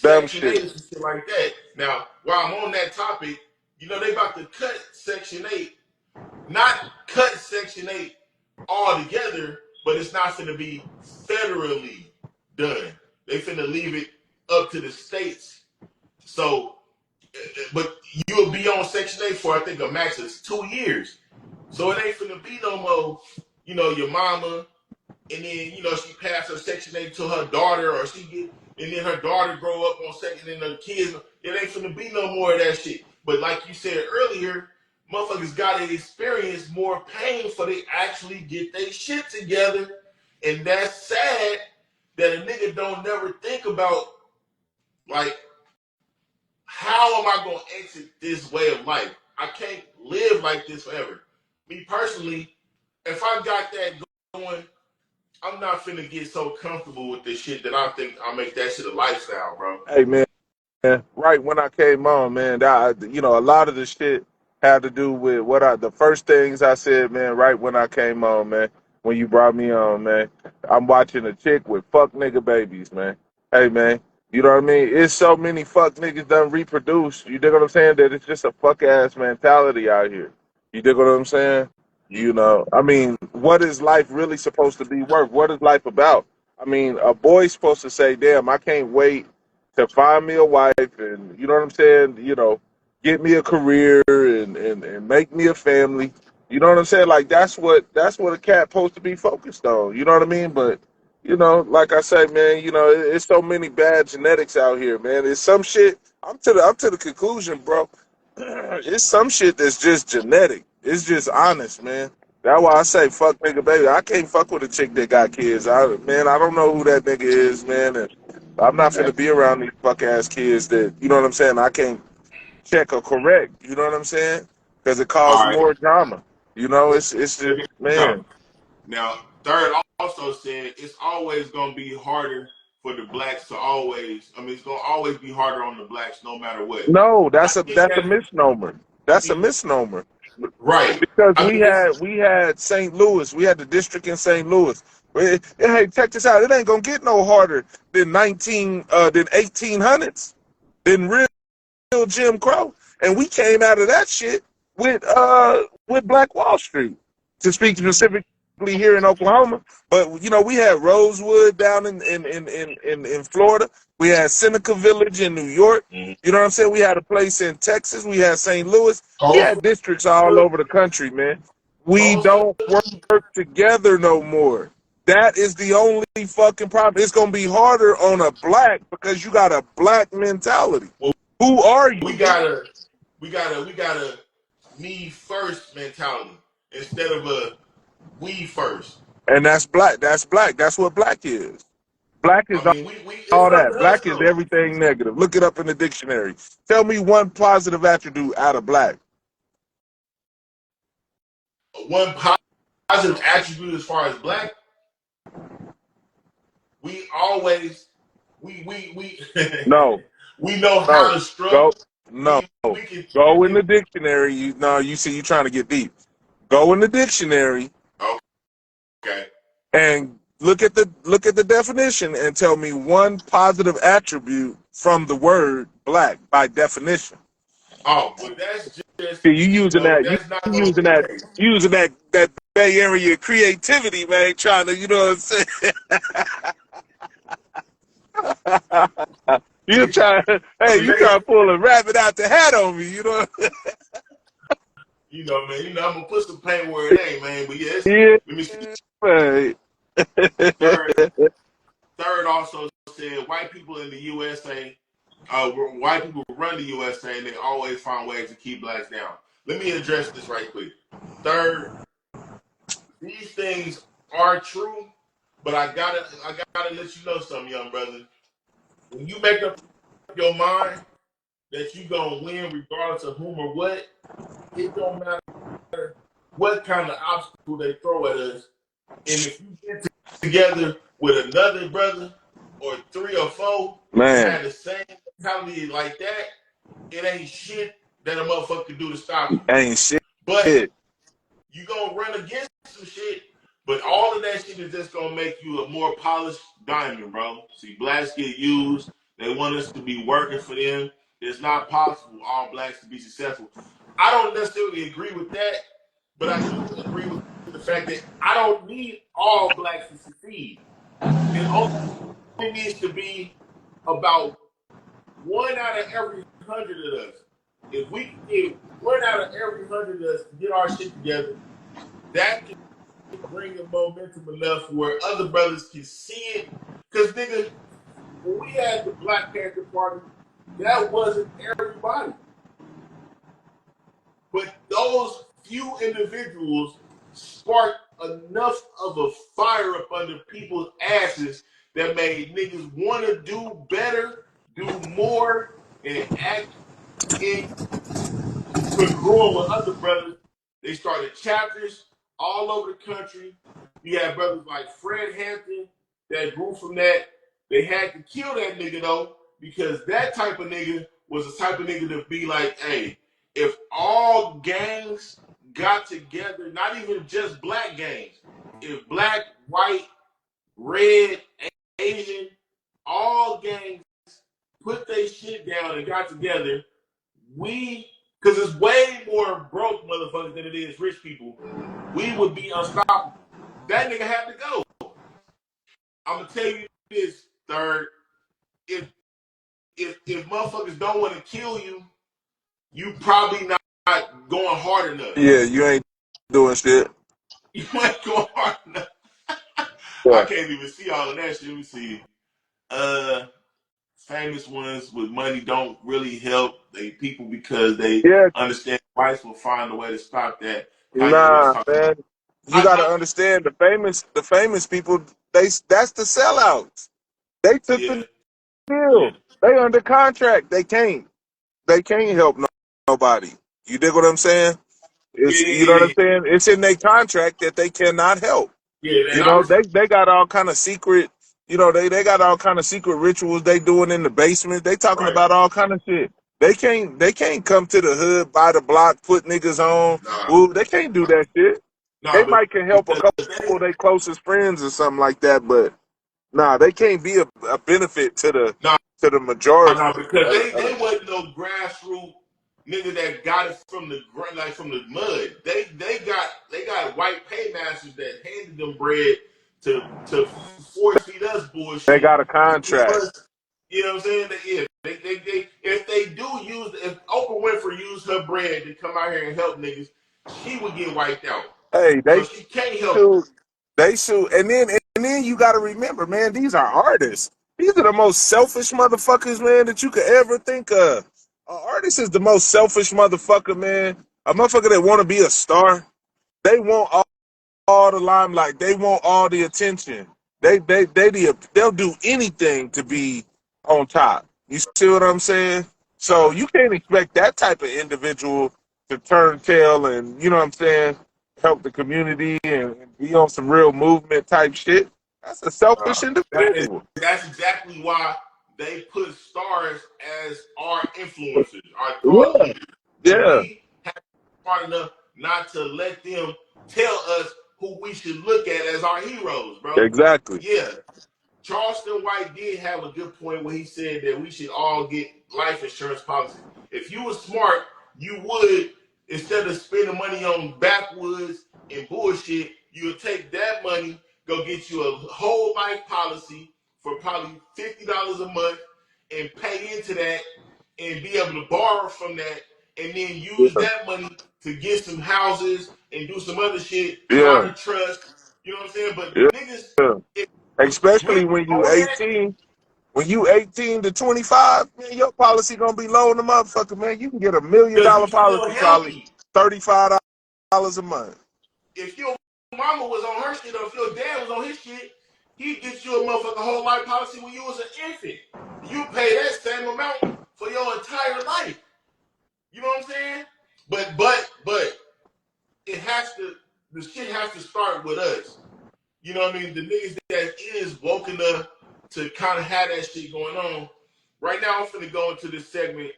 Dumb Section shit. 8 and shit like that. Now, while I'm on that topic, they about to cut Section 8, not cut Section 8 altogether, but it's not going to be federally done. They finna leave it up to the states. So, but you'll be on Section 8 for, I think, a max of 2 years. So it ain't finna be no more, your mama and then she passed her Section 8 to her daughter, or and then her daughter grow up on Section, and her kids. It ain't finna be no more of that shit. But like you said earlier, motherfuckers gotta experience more pain for they actually get their shit together, and that's sad that a nigga don't never think about like how am I gonna exit this way of life? I can't live like this forever. Me personally, if I got that going. I'm not finna get so comfortable with this shit that I think I'll make that shit a lifestyle, bro. Hey man, right when I came on, man, a lot of the shit had to do with the first things I said, man. Right when I came on, man, when you brought me on, man, I'm watching a chick with fuck nigga babies, man. Hey man, you know what I mean? It's so many fuck niggas done reproduce. You dig what I'm saying? That it's just a fuck ass mentality out here. You dig what I'm saying? I mean, what is life really supposed to be worth? What is life about? I mean, a boy's supposed to say, damn, I can't wait to find me a wife and, you know what I'm saying, get me a career and make me a family. You know what I'm saying? Like that's what a cat supposed to be focused on. You know what I mean? But, like I say, man, it's so many bad genetics out here, man. It's some shit. I'm to the conclusion, bro. It's some shit that's just genetic. It's just honest, man. That's why I say fuck nigga baby. I can't fuck with a chick that got kids. I don't know who that nigga is, man. And I'm not finna be around these fuck ass kids that you know what I'm saying. I can't check or correct. You know what I'm saying? Because it All causes right. more drama. It's So just here we go. man. Now, Third also said it's always gonna be harder for the blacks to always. I mean, it's gonna always be harder on the blacks, no matter what. No, I think that's a misnomer. That's a misnomer. right. Because I we mean, it's had we had St. Louis, we had the district in St. Louis. Hey, check this out. It ain't gonna get no harder than 1800s, than real Jim Crow, and we came out of that shit with Black Wall Street. To speak specifically here in Oklahoma, but we had Rosewood down in Florida. We had Seneca Village in New York. mm-hmm. You know what I'm saying? We had a place in Texas. We had St. Louis. We had districts all over the country, man. We Colesville, don't work together no more. That is the only fucking problem. It's gonna be harder on a black because you got a black mentality. well, Who are we you? gotta, we gotta me first mentality instead of a we first. And that's black. That's black. That's what black is. Black is I mean, we it's all up that. to us Black is though. everything negative. Look it up in the dictionary. Tell me one positive attribute out of black. One positive attribute as far as black, we always we No, we know how no, to go, struggle. no, We can go in the it. dictionary. You see, you trying to get deep. Go in the dictionary Okay. and look at the definition and tell me one positive attribute from the word black by definition. Oh, but that's just See, you using that. You that's not gonna using be the that. case. Using that Bay Area creativity, man, trying to, you know what I'm saying? You try, I hey, mean, you try to pull a rabbit out the hat on me, you know? man, I'm gonna put some paint where it ain't, man. But yes, Yeah, let me see. man. Third, third also said white people in the USA, white people run the USA, and they always find ways to keep blacks down. Let me address this right quick. Third, these things are true, but I gotta let you know something, young brother. When you make up your mind that you gonna win regardless of whom or what, it don't matter what kind of obstacle they throw at us. And if you get together with another brother or three or four that Man, had the same mentality like that, it ain't shit that a motherfucker can do to stop you. ain't shit. But you gonna run against some shit, but all of that shit is just gonna make you a more polished diamond, bro. See, blacks get used. They want us to be working for them. It's not possible for all blacks to be successful. I don't necessarily agree with that, but I do agree with the fact that I don't need all blacks to succeed. It only needs to be about one out of every 100 of us. If we can get one out of every 100 of us to get our shit together, that can bring in momentum enough where other brothers can see it. Because, nigga, when we had the Black Panther Party, that wasn't everybody. But those few individuals sparked enough of a fire up under people's asses that made niggas want to do better, do more, and act in congruent with other brothers. They started chapters all over the country. You had brothers like Fred Hampton that grew from that. They had to kill that nigga though, because that type of nigga was the type of nigga to be like, hey, if all gangs got together, not even just black gangs, if black, white, red, Asian, all gangs put their shit down and got together, we, because it's way more broke motherfuckers than it is rich people, we would be unstoppable. That nigga had to go. I'm gonna tell you this, third. If motherfuckers don't want to kill you, you probably not going hard enough. Yeah, you ain't doing shit. You ain't going hard enough. I Yeah. can't even see all of that shit. Let me see. Uh, Famous ones with money don't really help they people because they Yeah, understand whites will find a way to stop that. Kanye West nah, talking about. man. You got to I understand the famous people. That's the sellouts. They took yeah the yeah deal. They under contract. They can't help nobody. You dig what I'm saying? yeah It's, you know what yeah I'm saying? It's in their contract that they cannot help. yeah. Yeah, You and I know, respect. they got all kind of secret, you know, they got all kind of secret rituals they doing in the basement. They talking Right. about all kind of shit. They can't come to the hood, buy the block, put niggas on. Nah, Well, they can't do that shit. They nah, but might can help a because couple they of their closest friends or something like that, but nah, they can't be a benefit nah to the majority. nah because they wasn't no grassroots nigga that got it from the like from the mud. They got white paymasters that handed them bread to force feed us They bullshit got a and give contract. us. You know what I'm saying? Yeah, they if they do use if Oprah Winfrey used her bread to come out here and help niggas, she would get wiped out. Hey, So she can't help. sue, they sue, and then you got to remember, man, these are artists. These are the most selfish motherfuckers, man, that you could ever think of. An artist is the most selfish motherfucker, man. A motherfucker that want to be a star. They want all the limelight. They want all the attention. They'll do anything to be on top. You see what I'm saying? So you can't expect that type of individual to turn tail and, you know what I'm saying, help the community and be on some real movement type shit. That's a selfish And individual. that's exactly why they put stars as our influencers, our thought Yeah. leaders. And Yeah. we have to be smart enough not to let them tell us who we should look at as our heroes, bro. Exactly. Yeah. Charleston White did have a good point when he said that we should all get life insurance policies. If you were smart, you would, instead of spending money on backwoods and bullshit, you'll take that money, go get you a whole life policy for probably $50 a month and pay into that and be able to borrow from that and then use Yeah. that money to get some houses and do some other shit, Yeah. start a trust. You know what I'm saying? But Yeah. niggas, Yeah. if Especially really when you on that, 18. When you 18 to 25, man, your policy gonna be low in the motherfucker, man. You can get $1 million because you still policy probably healthy. $35 a month. If your mama was on her shit or if your dad was on his shit, he'd get you a motherfucking whole life policy when you was an infant. You pay that same amount for your entire life. You know what I'm saying? But it has to, the shit has to start with us. You know what I mean? The niggas that is woke enough to kind of have that shit going on. Right now, I'm finna go into this segment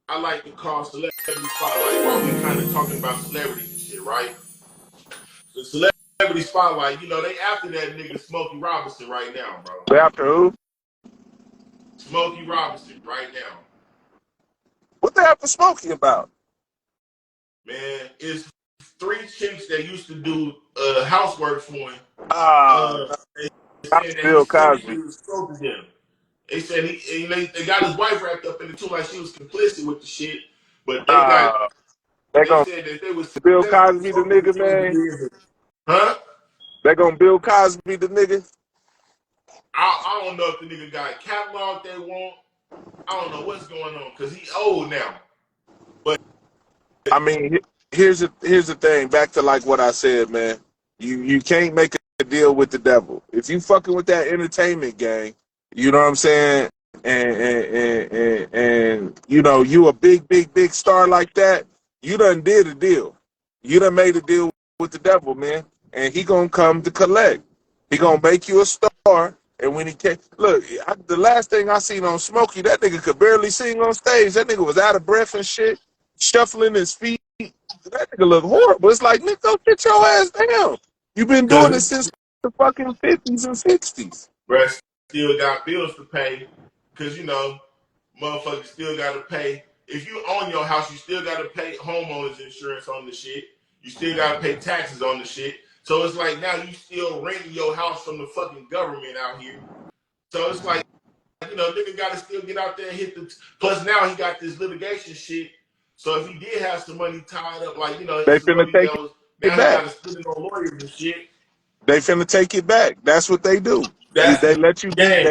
I like to call Celebrity Spotlight, while we kind of talking about celebrities and shit, right? The Celebrity Spotlight, you know, they after that nigga Smokey Robinson right now, bro. After who? Smokey Robinson right now. What they after Smokey about? Man, it's three chicks that used to do housework for him. Ah, They that's saying that he Bill Cosby. sexually assaulted them. They said they got his wife wrapped up in it too, like she was complicit with the shit. But Ah, they they gonna said that they was Bill sexually Cosby the assaulted nigga, between the man. years. Huh? They gonna Bill Cosby the nigga. I don't know if the nigga got a catalog they want. I don't know what's going on because he old now. But I mean, here's the thing. Back to like what I said, man. You can't make a deal with the devil. If you fucking with that entertainment gang, you know what I'm saying, and you know you a big star like that, you done did a deal. You done made a deal with the devil, man, and he gonna come to collect. He gonna make you a star, and when he can look, the last thing I seen on Smokey, that nigga could barely sing on stage. That nigga was out of breath and shit, shuffling his feet. That nigga look horrible. It's like, nigga, go get your ass down. You've been doing this because since the fucking 50s and 60s. bruh still got bills to pay because, you know, motherfuckers still got to pay. If you own your house, you still got to pay homeowners insurance on the shit. You still got to pay taxes on the shit. So it's like now you still renting your house from the fucking government out here. So it's like, you know, nigga got to still get out there and hit the. Plus now he got this litigation shit. So if he did have some money tied up, like, you know, They it's some finna money take that was, it now he got back. to spend it on lawyers and shit. They finna take it back. That's what they do. That's They the let you be. game.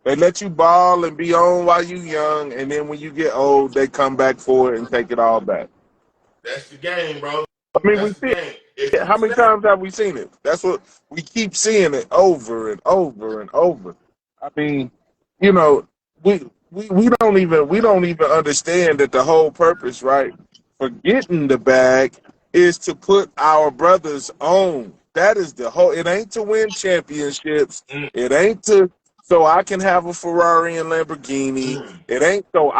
They let you ball and be on while you young, and then when you get old, they come back for it and take it all back. That's the game, bro. I mean, we That's the see game. If it. you How many say times have we seen it? That's what we keep seeing it over and over and over. I mean, you know, we don't even understand that the whole purpose, right, for getting the bag is to put our brothers on. That is the whole. It ain't to win championships. mm, It ain't to so I can have a Ferrari and Lamborghini. mm, It ain't so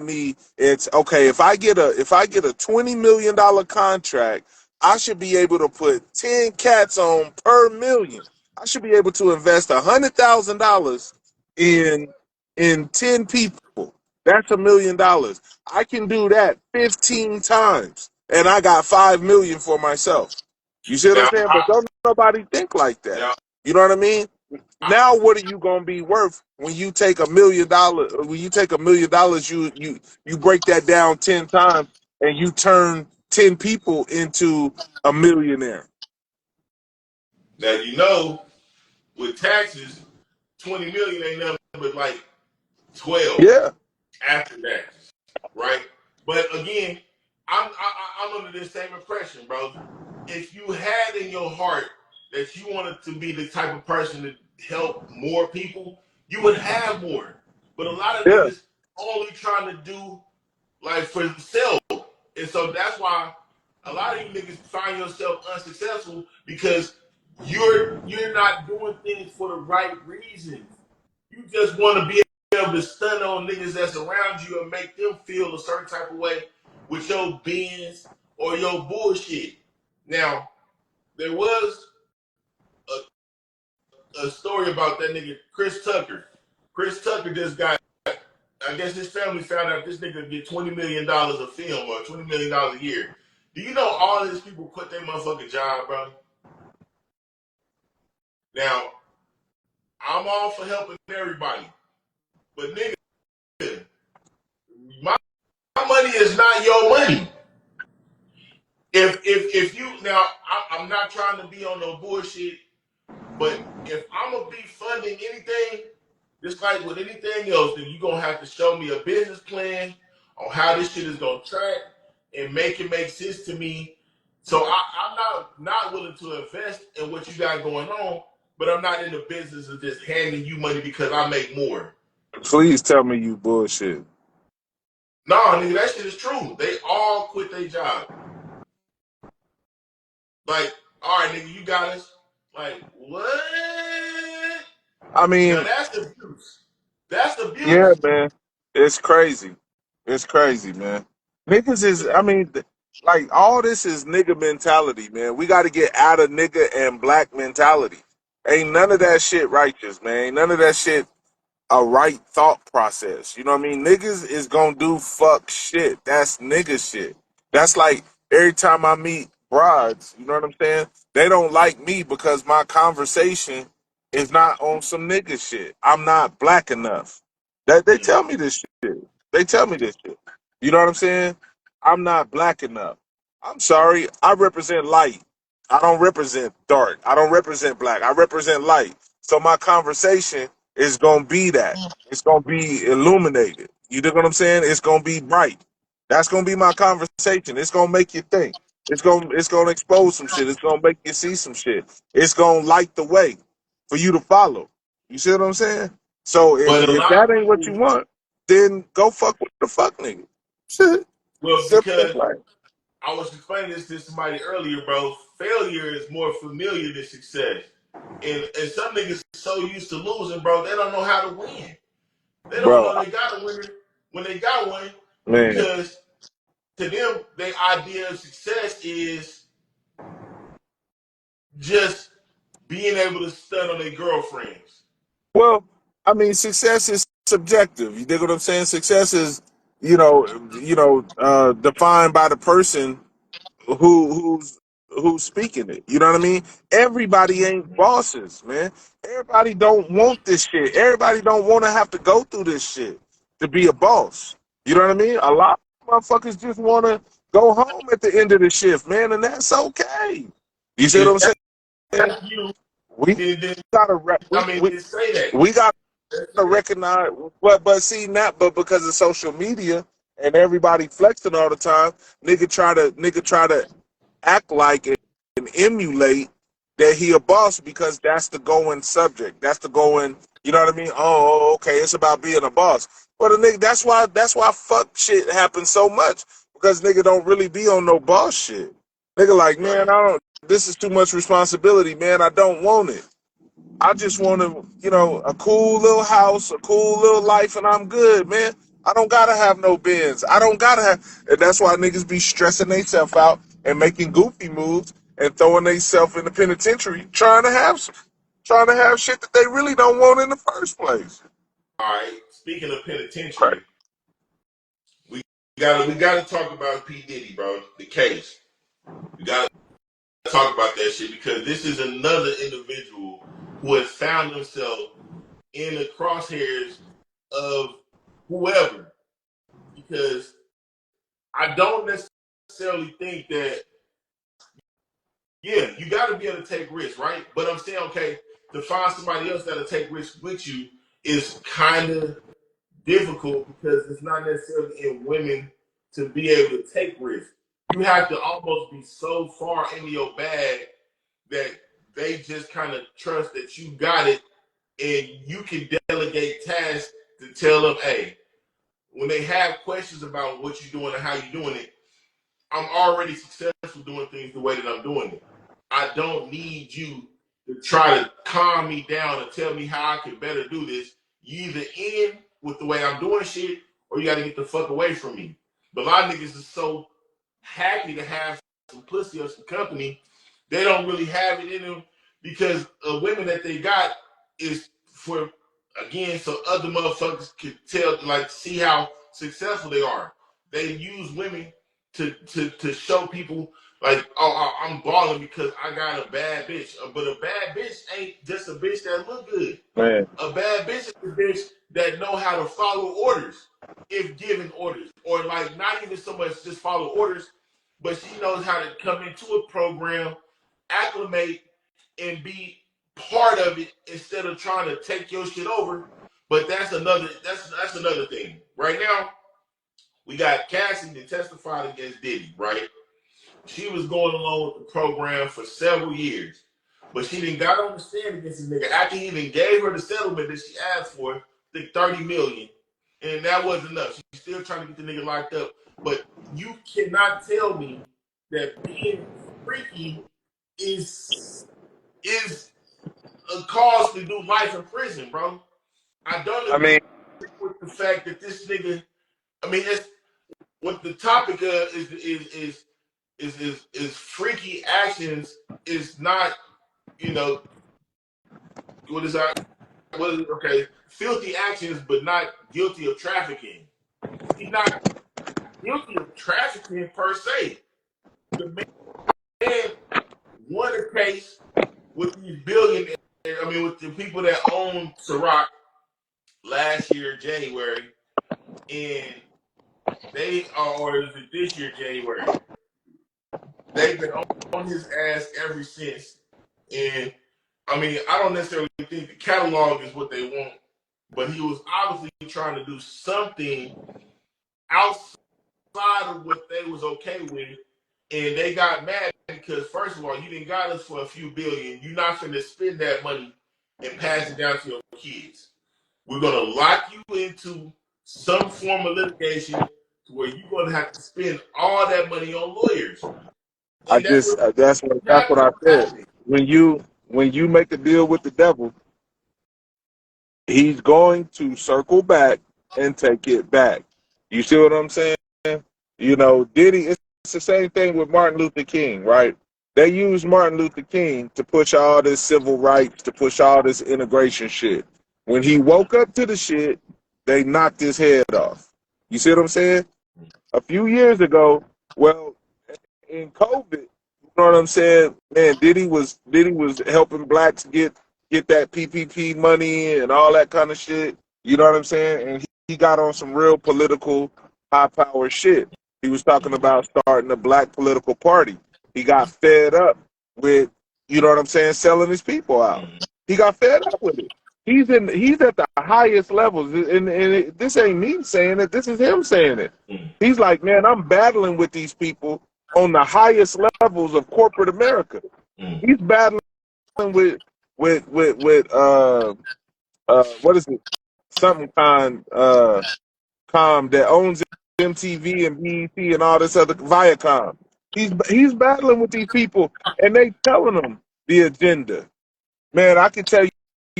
me. It's okay. If I get a $20 million contract, I should be able to put 10 cats on per million. I should be able to invest $100,000 in 10 people. That's $1 million. I can do that 15 times, and I got 5 million for myself. You see what I'm now, saying? But don't nobody think like that. now, You know what I mean? I, Now, what are you gonna be worth when you take $1 million? When you take $1 million, you break that down 10 times, and you turn 10 people into a millionaire. now you know with taxes, 20 million ain't nothing but like 12 Yeah, after that, right? But again, I'm under this same impression, bro. If you had in your heart that you wanted to be the type of person to help more people, you would have more. But a lot of yeah, niggas only trying to do like for themselves. And so that's why a lot of you niggas find yourself unsuccessful because you're not doing things for the right reasons. You just want to be able to stun on niggas that's around you and make them feel a certain type of way with your bins or your bullshit. Now, there was a story about that nigga Chris Tucker. Chris Tucker just got, I guess his family found out this nigga get $20 million a film or $20 million a year. Do you know all these people quit their motherfucking job, bro? Now, I'm all for helping everybody, but nigga, my money is not your money. If you now, I'm not trying to be on no bullshit, but if I'm gonna be funding anything, just like with anything else, then you're gonna have to show me a business plan on how this shit is gonna track and make it make sense to me. So I'm not willing to invest in what you got going on, but I'm not in the business of just handing you money because I make more. Please tell me you bullshit. Nah, nigga, that shit is true. They all quit their job. Like, all right, nigga, you got us. Like, what? I Now mean, that's abuse. That's yeah, abuse. man. It's crazy. It's crazy, man. Niggas is, I mean, like, all this is nigga mentality, man. We got to get out of nigga and black mentality. Ain't none of that shit righteous, man. Ain't none of that shit a right thought process. You know what I mean? Niggas is gonna do fuck shit. That's nigga shit. That's like every time I meet broads, you know what I'm saying? They don't like me because my conversation is not on some nigga shit. I'm not black enough. That they tell me this shit. They tell me this shit. You know what I'm saying? I'm not black enough. I'm sorry. I represent light. I don't represent dark. I don't represent black. I represent light. So my conversation is gonna be that. It's gonna be illuminated. You dig what I'm saying? It's gonna be bright. That's gonna be my conversation. It's gonna make you think. It's gonna expose some shit. It's gonna make you see some shit. It's gonna light the way for you to follow. You see what I'm saying? So But a if lot that of ain't what you people, want, then go fuck with the fuck nigga. Shit. well, Simple as because that. I was explaining this to somebody earlier, bro. Failure is more familiar than success. And some niggas are so used to losing, bro, they don't know how to win. They don't Bro, know they got a winner when they got one man. because to them, their idea of success is just being able to stun on their girlfriends. Well, I mean, success is subjective. You dig what I'm saying? Success is, defined by the person who's who's speaking it. You know what I mean? Everybody ain't bosses, man. Everybody don't want this shit. Everybody don't want to have to go through this shit to be a boss. You know what I mean? A lot of motherfuckers just want to go home at the end of the shift, man, and that's okay. You see what If I'm saying? that's you, We then gotta I mean, then say that. we got Let's to say that. recognize, but see, not but because of social media and everybody flexing all the time, nigga try to act like it and emulate that he a boss because that's the going subject. That's the going. You know what I mean? Okay, it's about being a boss. But a nigga, that's why fuck shit happens so much because nigga don't really be on no boss shit. Nigga like, man, Right. I don't. This is too much responsibility, man. I don't want it. I just want to, a cool little house, a cool little life, and I'm good, man. I don't gotta have no bins. I don't gotta have, and that's why niggas be stressing themselves out and making goofy moves and throwing themselves in the penitentiary, trying to have shit that they really don't want in the first place. All right. Speaking of Right. penitentiary, we gotta talk about P Diddy, bro. The case. We gotta talk about that shit because this is another individual who has found himself in the crosshairs of whoever. Because I don't necessarily think that, yeah, you got to be able to take risks, right? But I'm saying, okay, to find somebody else that'll take risks with you is kind of difficult because it's not necessarily in women to be able to take risks. You have to almost be so far into your bag that they just kind of trust that you got it and you can delegate tasks to tell them, hey, when they have questions about what you're doing and how you're doing it, I'm already successful doing things the way that I'm doing it. I don't need you to try to calm me down and tell me how I can better do this. You either in with the way I'm doing shit or you got to get the fuck away from me. But a lot of niggas is so happy to have some pussy or some company, they don't really have it in them because the women that they got is for, again, so other motherfuckers can tell, like, see how successful they are. They use women to show people like, oh, I'm balling because I got a bad bitch. But a bad bitch ain't just a bitch that look good. Man, A bad bitch is a bitch that know how to follow orders if given orders, or like not even so much just follow orders, but she knows how to come into a program, acclimate, and be part of it instead of trying to take your shit over. But that's another thing. Right now, we got Cassie that testified against Diddy, right? She was going along with the program for several years. But she didn't got on the stand against this nigga after he even gave her the settlement that she asked for, I think 30 million. And that wasn't enough. She's still trying to get the nigga locked up. But you cannot tell me that being freaky is a cause to do life in prison, bro. I don't I agree mean, with the fact that this nigga. I mean, it's what the topic is freaky actions is not, you know, what is that? What is it? Okay, filthy actions, but not guilty of trafficking. He's not guilty of trafficking per se. The man won a case with these billionaires. I mean, with the people that own Ciroc last year, January, and they are, or is it this year, January? They've been on his ass ever since. And I mean, I don't necessarily think the catalog is what they want, but he was obviously trying to do something outside of what they was okay with. And they got mad because, first of all, you didn't got us for a few billion. You're not going to spend that money and pass it down to your kids. We're going to lock you into some form of litigation to where you're going to have to spend all that money on lawyers. I And that's just what that's what happened. I said. When you make a deal with the devil, he's going to circle back and take it back. You see what I'm saying? You know, Diddy, it's the same thing with Martin Luther King, right? They used Martin Luther King to push all this civil rights, to push all this integration shit. When he woke up to the shit, they knocked his head off. You see what I'm saying? A few years ago, well, in COVID, you know what I'm saying? Man, Diddy was helping blacks get that PPP money and all that kind of shit. You know what I'm saying? And he got on some real political high power shit. He was talking about starting a black political party. He got fed up with, you know what I'm saying, selling his people out. He got fed up with it. He's at the highest levels, and this ain't me saying it. This is him saying it. He's like, man, I'm battling with these people on the highest levels of corporate America. He's battling with what is it? Something com that owns MTV and BET and all this other Viacom. He's battling with these people and they telling him the agenda. Man, I can tell you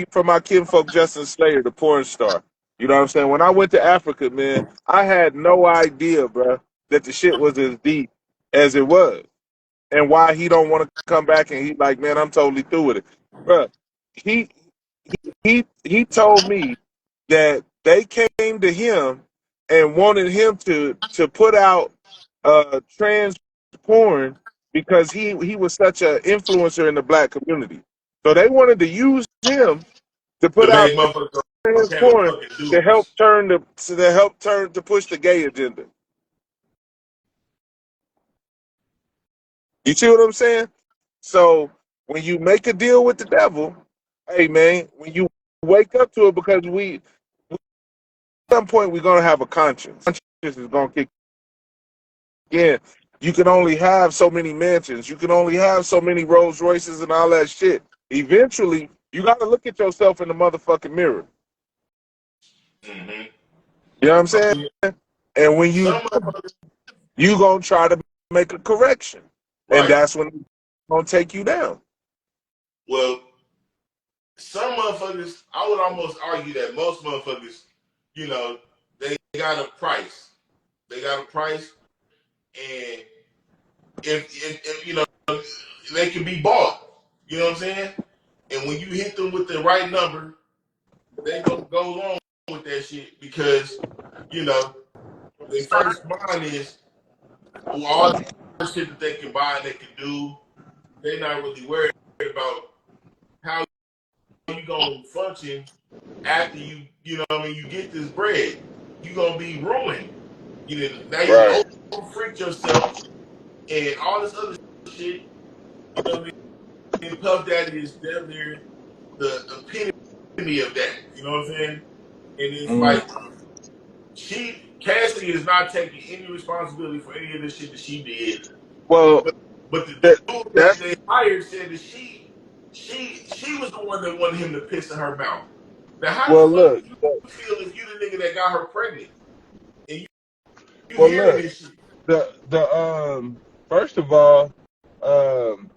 from my kinfolk Justin Slayer, the porn star. You know what I'm saying? When I went to Africa, man, I had no idea, bro, that the shit was as deep as it was. And why he don't want to come back and he like, man, I'm totally through with it. Bro, he he told me that they came to him and wanted him to put out trans porn because he was such an influencer in the black community. So they wanted to use him to To put out make motherfuckers go trans okay with porn fucking to help dudes. turn to push the gay agenda. You see what I'm saying? So when you make a deal with the devil, hey man, when you wake up to it, because at some point we're gonna have a conscience. Conscience is gonna kick in. You can only have so many mansions. You can only have so many Rolls Royces and all that shit. Eventually, you gotta look at yourself in the motherfucking mirror. Mm-hmm. You know what I'm saying? So, And when some motherfuckers, you gonna try to make a correction, and right? that's when it's gonna take you down. Well, some motherfuckers, I would almost argue that most motherfuckers, you know, they got a price. They got a price, and if you know, they can be bought. You know what I'm saying? And when you hit them with the right number, they gonna go along with that shit because, you know, their first mind is all the shit that they can buy and they can do, they're not really worried about how you gonna function after you know what I mean, you get this bread. You gonna be ruined. You know, now you Right. over freaked yourself and all this other shit. You know what I mean? Puff Daddy is damn near the epitome of that. You know what I'm saying? And it's like Cassidy is not taking any responsibility for any of this shit that she did. Well, But the that dude that that's they hired said that she was the one that wanted him to piss in her mouth. Now, how the well. fuck do Look, you feel if you the nigga that got her pregnant and you well, hearing look. this shit? The first of all, um,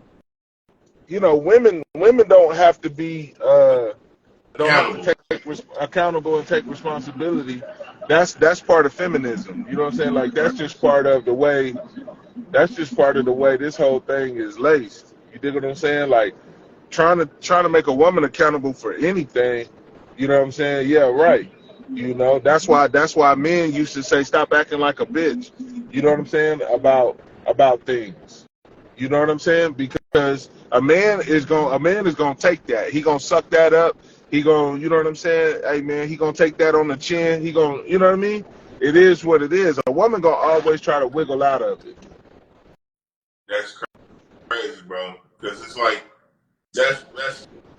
women don't have to be don't have to Accountable. take accountable and take responsibility. That's part of feminism. You know what I'm saying? Like that's just part of the way. That's just part of the way this whole thing is laced. You dig what I'm saying? Like trying to make a woman accountable for anything. You know what I'm saying? Yeah, right. That's why men used to say stop acting like a bitch. You know what I'm saying about things. You know what I'm saying? Because a man is gonna take that. He gonna suck that up. He gonna, you know what I'm saying? Hey man, he gonna take that on the chin. He gonna, you know what I mean? It is what it is. A woman gonna always try to wiggle out of it. That's crazy, bro. Because it's like that's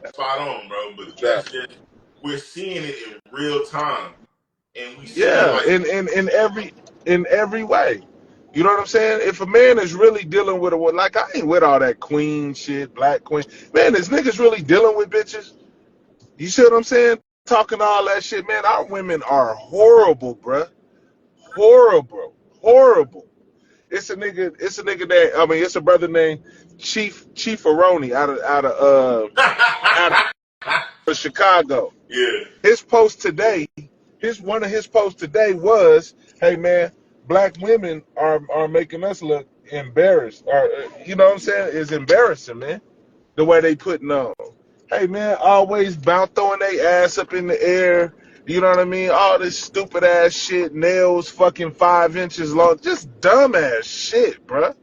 spot on, bro. But Yeah. that's just we're seeing it in real time, and we seeing Yeah, like in every way. You know what I'm saying? If a man is really dealing with like I ain't with all that queen shit, black queen. Man, is niggas really dealing with bitches? You see what I'm saying? Talking all that shit, man. Our women are horrible, bruh. Horrible, horrible. It's a brother named Chief Aroni out of Chicago. yeah. His post today, one of his posts today was, "Hey man, black women are making us look embarrassed." Or you know what I'm saying? It's embarrassing, man. The way they putting on. Hey man, always bout throwing their ass up in the air. You know what I mean? All this stupid ass shit, nails fucking 5 inches long, just dumb ass shit, bruh.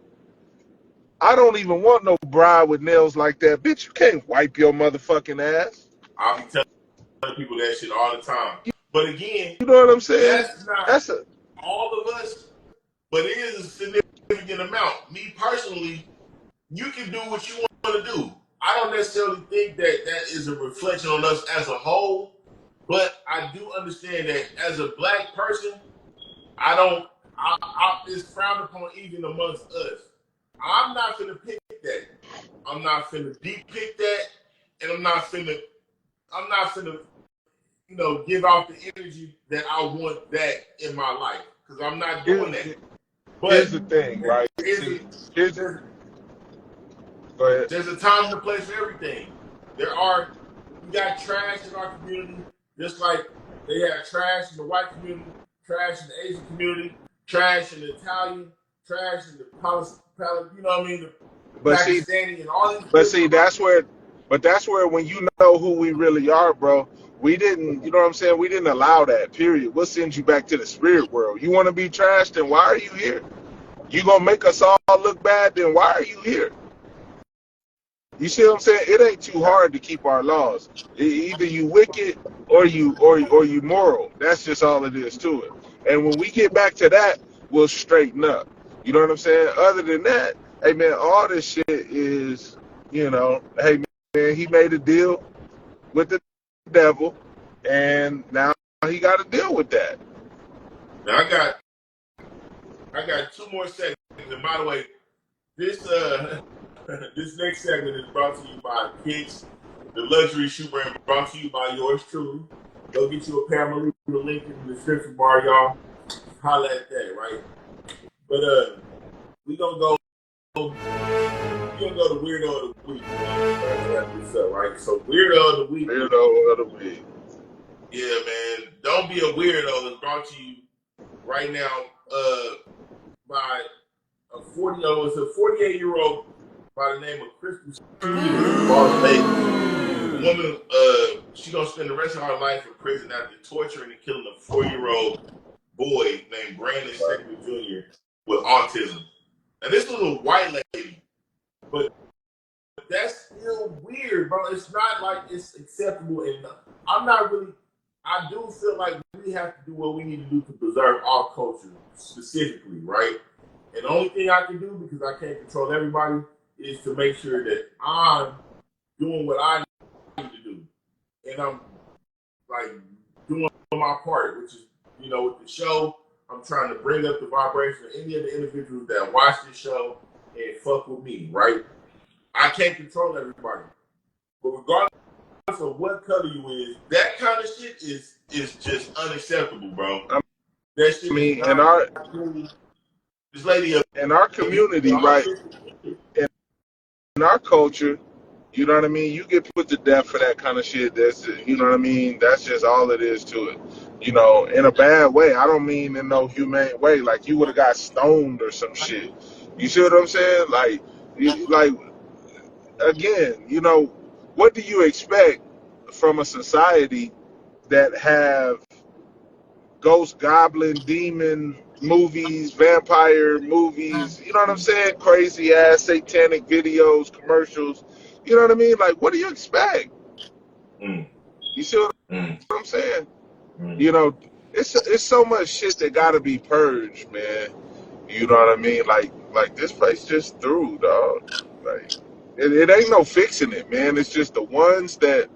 I don't even want no bride with nails like that. Bitch, you can't wipe your motherfucking ass. I'll be telling people that shit all the time. But again, You know what I'm saying? that's not That's a all of us, but it is a significant amount. Me personally, you can do what you want to do. I don't necessarily think that that is a reflection on us as a whole, but I do understand that as a black person, I don't. It's frowned upon even amongst us. I'm not gonna pick that. I'm not finna deep pick that, and I'm not finna. Give out the energy that I want that in my life because I'm not doing that. here's But the thing, right? there's See, a, here's there's, go ahead. there's a time and a place for everything. We got trash in our community, just like they have trash in the white community, trash in the Asian community, trash in the Italian, trash in the you know what I mean, the But see, Pakistani and all these but see, different. that's where when you know who we really are, bro. We didn't, you know what I'm saying? We didn't allow that. Period. We'll send you back to the spirit world. You want to be trashed, then why are you here? You gonna make us all look bad, then why are you here? You see what I'm saying? It ain't too hard to keep our laws. Either you wicked or you moral. That's just all it is to it. And when we get back to that, we'll straighten up. You know what I'm saying? Other than that, hey man, all this shit is, hey man, he made a deal with the devil, and now he got to deal with that. Now I got two more segments. And by the way, this this next segment is brought to you by Kicks, the luxury shoe brand, brought to you by yours truly. Go get you a pair. I'm gonna leave the link in the description bar, y'all. Holla at that, right? But we gonna go. We gonna go to weirdo of the week. Let's wrap this up, right? So weirdo of the week. Weirdo of the week. Yeah, man. Don't be a weirdo. It's brought to you right now by a 48-year-old by the name of Crystal Las Vegas. The woman, she gonna spend the rest of her life in prison after torturing and killing a 4-year-old boy named Brandon Steckman Jr. with autism. And this was a white lady, but that's still weird, bro. It's not like it's acceptable, and I'm not really. I do feel like we have to do what we need to do to preserve our culture specifically, right? And the only thing I can do, because I can't control everybody, is to make sure that I'm doing what I need to do, and I'm like doing my part, which is, with the show, I'm trying to bring up the vibration of any of the individuals that watch this show and fuck with me, right? I can't control everybody, but regardless of what color you is, that kind of shit is just unacceptable, bro. That shit is in not our cool. This lady in our community, right? In our culture, you know what I mean? You get put to death for that kind of shit. That's, you know what I mean? That's just all it is to it. In a bad way. I don't mean in no humane way. Like you would have got stoned or some shit. You see what I'm saying? Like again, what do you expect from a society that have ghost, goblin, demon movies, vampire movies, you know what I'm saying? Crazy ass satanic videos, commercials. You know what I mean? Like, what do you expect? You see what I'm saying? It's so much shit that gotta be purged, man. You know what I mean? Like this place just threw, dog. Like it ain't no fixing it, man. It's just the ones that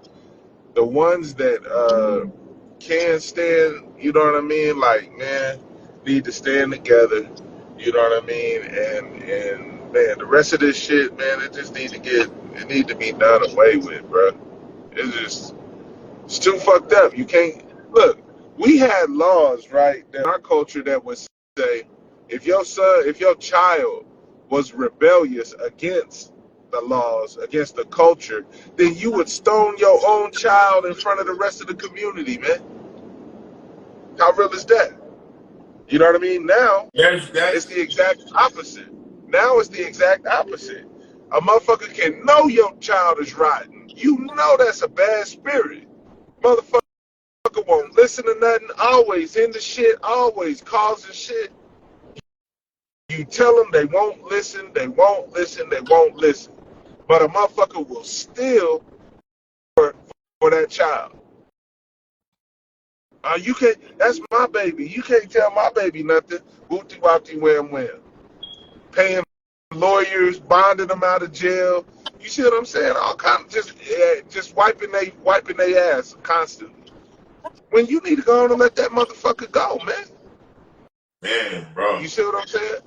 can stand, you know what I mean? Like, man, need to stand together, you know what I mean? And man, the rest of this shit, man, it need to be done away with, bro. It's too fucked up. You can't look. We had laws, right, in our culture that would say if your child was rebellious against the laws, against the culture, then you would stone your own child in front of the rest of the community, man. How real is that? You know what I mean? Now, it's the exact opposite. Now it's the exact opposite. A motherfucker can know your child is rotten. You know that's a bad spirit. Motherfucker won't listen to nothing, always into shit, always causing shit. You tell them they won't listen, they won't listen, they won't listen. But a motherfucker will steal for that child. You can't. That's my baby. You can't tell my baby nothing. Whoopty whoopty wham wham. Paying lawyers, bonding them out of jail. You see what I'm saying? All kind of just wiping they ass constantly. When you need to go on and let that motherfucker go, man. Man, bro. You see what I'm saying?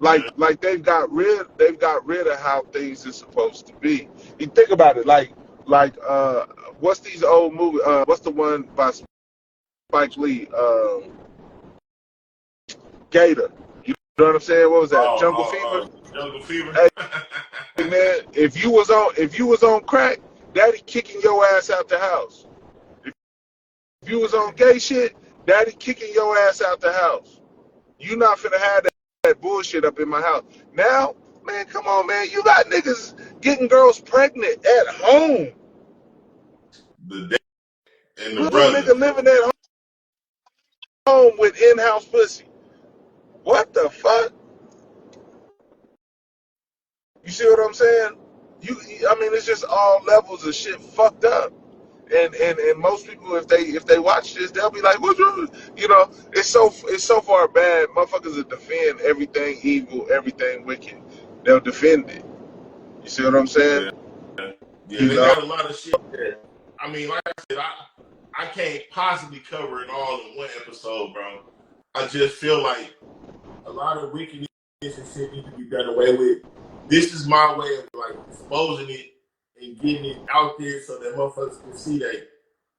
Like they've got rid of how things are supposed to be. You think about it, like what's these old movies? What's the one by Spike Lee? Gator. You know what I'm saying? What was that? Jungle Fever. Jungle Fever. Hey man, if you was on crack, daddy kicking your ass out the house. If you was on gay shit, daddy kicking your ass out the house. You not finna have that bullshit up in my house. Now, man, come on, man. You got niggas getting girls pregnant at home. The and the Little brother. nigga living at home with in-house pussy. What the fuck? You see what I'm saying? I mean, it's just all levels of shit fucked up. And most people, if they watch this, they'll be like, "What's wrong?" It's so far bad. Motherfuckers will defend everything evil, everything wicked. They'll defend it. You see what I'm saying? Yeah, they got a lot of shit there. I mean, like I said, I can't possibly cover it all in one episode, bro. I just feel like a lot of wickedness and shit needs to be done away with. This is my way of like exposing it and getting it out there so that motherfuckers can see that,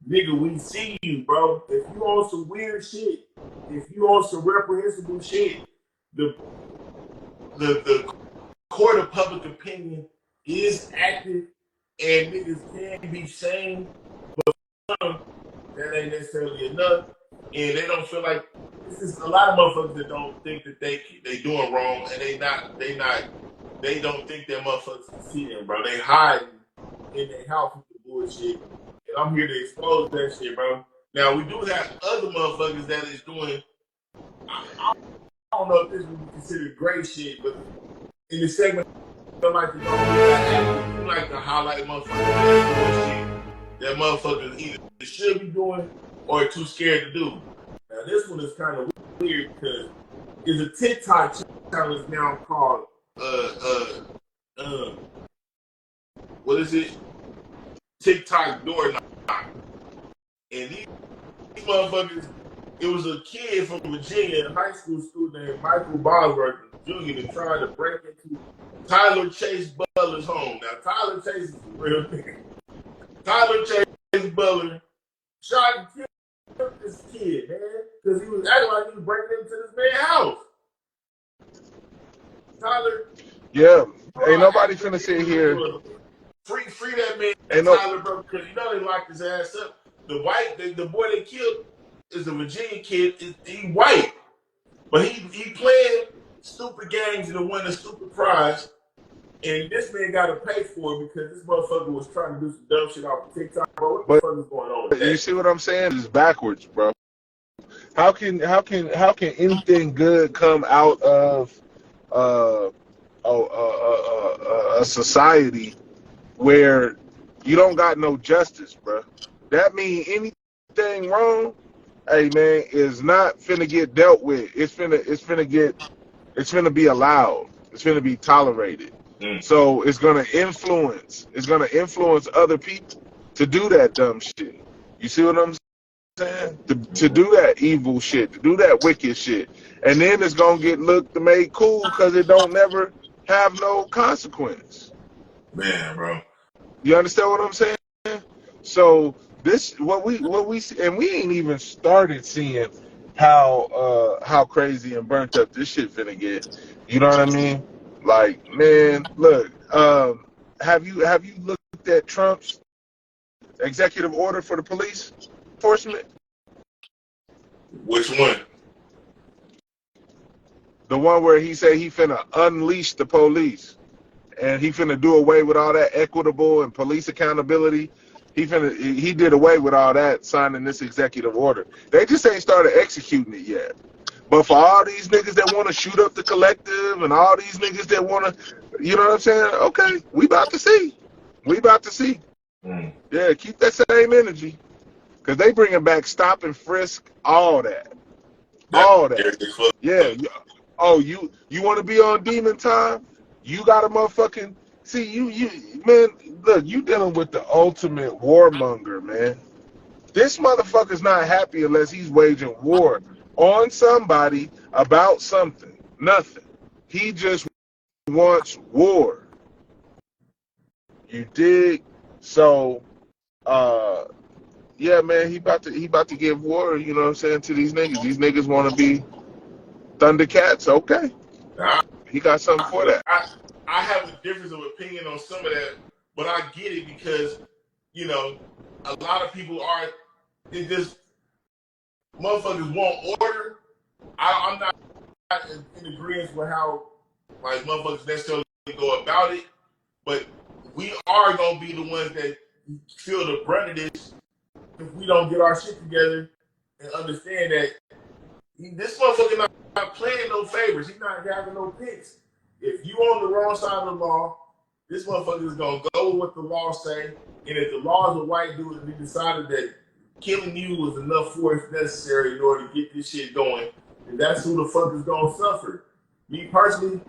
nigga, we see you, bro. If you on some weird shit, if you on some reprehensible shit, the court of public opinion is active and niggas can be shamed, but that ain't necessarily enough. And they don't feel like this is a lot of motherfuckers that don't think that they doing wrong, and they don't think that motherfuckers can see them, bro. They hiding in their house with the bullshit, and I'm here to expose that shit, bro. Now we do have other motherfuckers that is doing. I don't know if this would be considered great shit, but in the segment I like to go with, you like to highlight motherfuckers shit that motherfuckers either should be doing or too scared to do. Now this one is kind of weird because there's a TikTok challenge now called what is it? TikTok door knock. And these motherfuckers, it was a kid from Virginia, a high school student named Michael Ballard Jr. that tried to break into Tyler Chase Butler's home. Now Tyler Chase is a real nigga. Tyler Chase Butler shot and killed this kid, man, because he was acting like he was breaking into this man's house. Tyler. Yeah, ain't nobody finna sit here. Free that man, Tyler, bro, because you know they locked his ass up. The boy they killed is a Virginia kid. He white, but he playing stupid games to win a stupid prize. And this man got to pay for it because this motherfucker was trying to do some dumb shit off of TikTok. Bro, what the fuck is going on with that? You see what I'm saying? It's backwards, bro. How can anything good come out of a society where you don't got no justice, bro? That mean anything wrong, hey man, is not finna get dealt with. It's finna be allowed. It's finna be tolerated. So it's gonna influence other people to do that dumb shit. You see what I'm saying? To do that evil shit, to do that wicked shit. And then it's gonna get made cool because it don't never have no consequence. Man, bro. You understand what I'm saying? So this what we see, and we ain't even started seeing how crazy and burnt up this shit finna get. You know what I mean? Like, man, look, have you looked at Trump's executive order for the police enforcement? Which one? The one where he said he finna unleash the police and he finna do away with all that equitable and police accountability. He did away with all that signing this executive order. They just ain't started executing it yet. But for all these niggas that want to shoot up the collective and all these niggas that want to, you know what I'm saying? Okay, we about to see. Yeah, keep that same energy. Because they bringing back stop and frisk, all that. Yeah. Oh, you want to be on demon time? You got a motherfucking... See, you man, look, you dealing with the ultimate warmonger, man. This motherfucker's not happy unless he's waging war on somebody about something. Nothing. He just wants war. You dig? So, yeah, man, he about to give war, you know what I'm saying, to these niggas. These niggas want to be Thundercats. Okay. He got something for that. I have a difference of opinion on some of that, but I get it because, you know, a lot of people just motherfuckers want order. I'm not in agreement with how like motherfuckers necessarily go about it, but we are gonna be the ones that feel the brunt of this if we don't get our shit together and understand that this motherfucker not playing no favors. He's not having no picks. If you on the wrong side of the law, this motherfucker is gonna go with what the law say. And if the law is a white dude and he decided that killing you was enough force necessary in order to get this shit going, then that's who the fuck is gonna suffer. Me personally,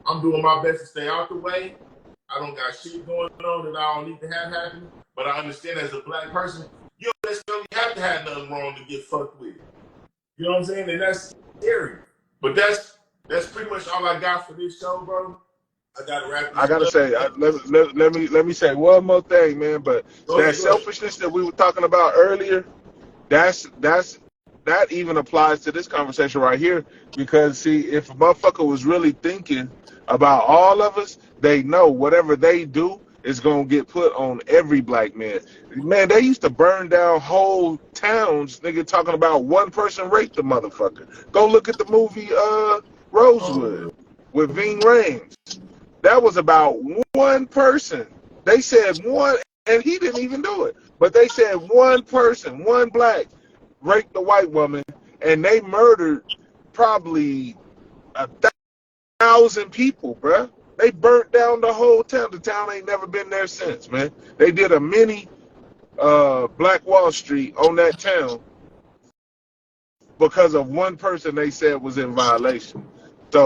I'm doing my best to stay out the way. I don't got shit going on that I don't need to have happen. But I understand as a black person, you don't necessarily have to have nothing wrong to get fucked with. You know what I'm saying? And that's scary. But that's pretty much all I got for this show, bro. I gotta say, let me say one more thing, man. But that selfishness that we were talking about earlier, that even applies to this conversation right here. Because see, if a motherfucker was really thinking about all of us, they know whatever they do is gonna get put on every black man. Man, they used to burn down whole towns, nigga, talking about one person raped the motherfucker. Go look at the movie Rosewood with Ving Rhames. That was about one person. They said one, and he didn't even do it. But they said one person, one black, raped the white woman, and they murdered probably 1,000 people, bruh. They burnt down the whole town. The town ain't never been there since, man. They did a mini Black Wall Street on that town because of one person they said was in violation.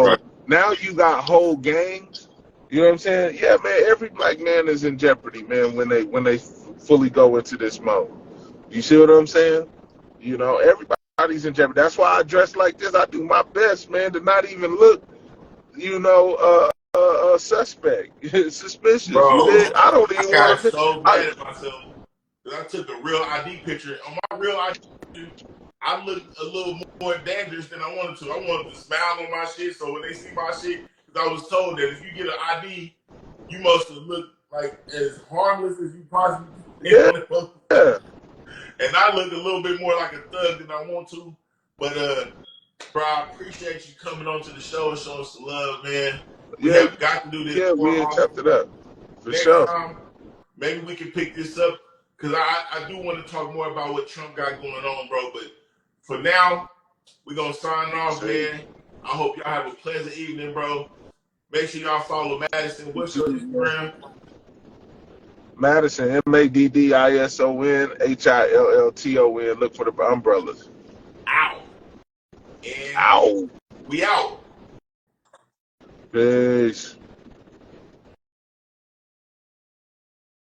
Right. So now you got whole gangs. You know what I'm saying? Yeah, man. Every black man is in jeopardy, man. When they fully go into this mode. You see what I'm saying? You know, everybody's in jeopardy. That's why I dress like this. I do my best, man, to not even look, you know, suspect, suspicious. You Bro, did. I don't I even got want to. so mad at myself because I took a real ID picture. On my real ID picture, I looked a little more dangerous than I wanted to. I wanted to smile on my shit, so when they see my shit, because I was told that if you get an ID, you must look like as harmless as you possibly can Yeah, on it. yeah, And I look a little bit more like a thug than I want to. But bro, I appreciate you coming on to the show and showing us some love, man. We yeah, have got to do this yeah. more We often. kept it up for Next sure. time, maybe we can pick this up because I do want to talk more about what Trump got going on, bro. But for now, we're going to sign off, See, man. I hope y'all have a pleasant evening, bro. Make sure y'all follow Madison. you What's your too, man. Instagram? Madison, MADDISON HILLTON. Look for the umbrellas. Ow. And Ow. we out. Peace.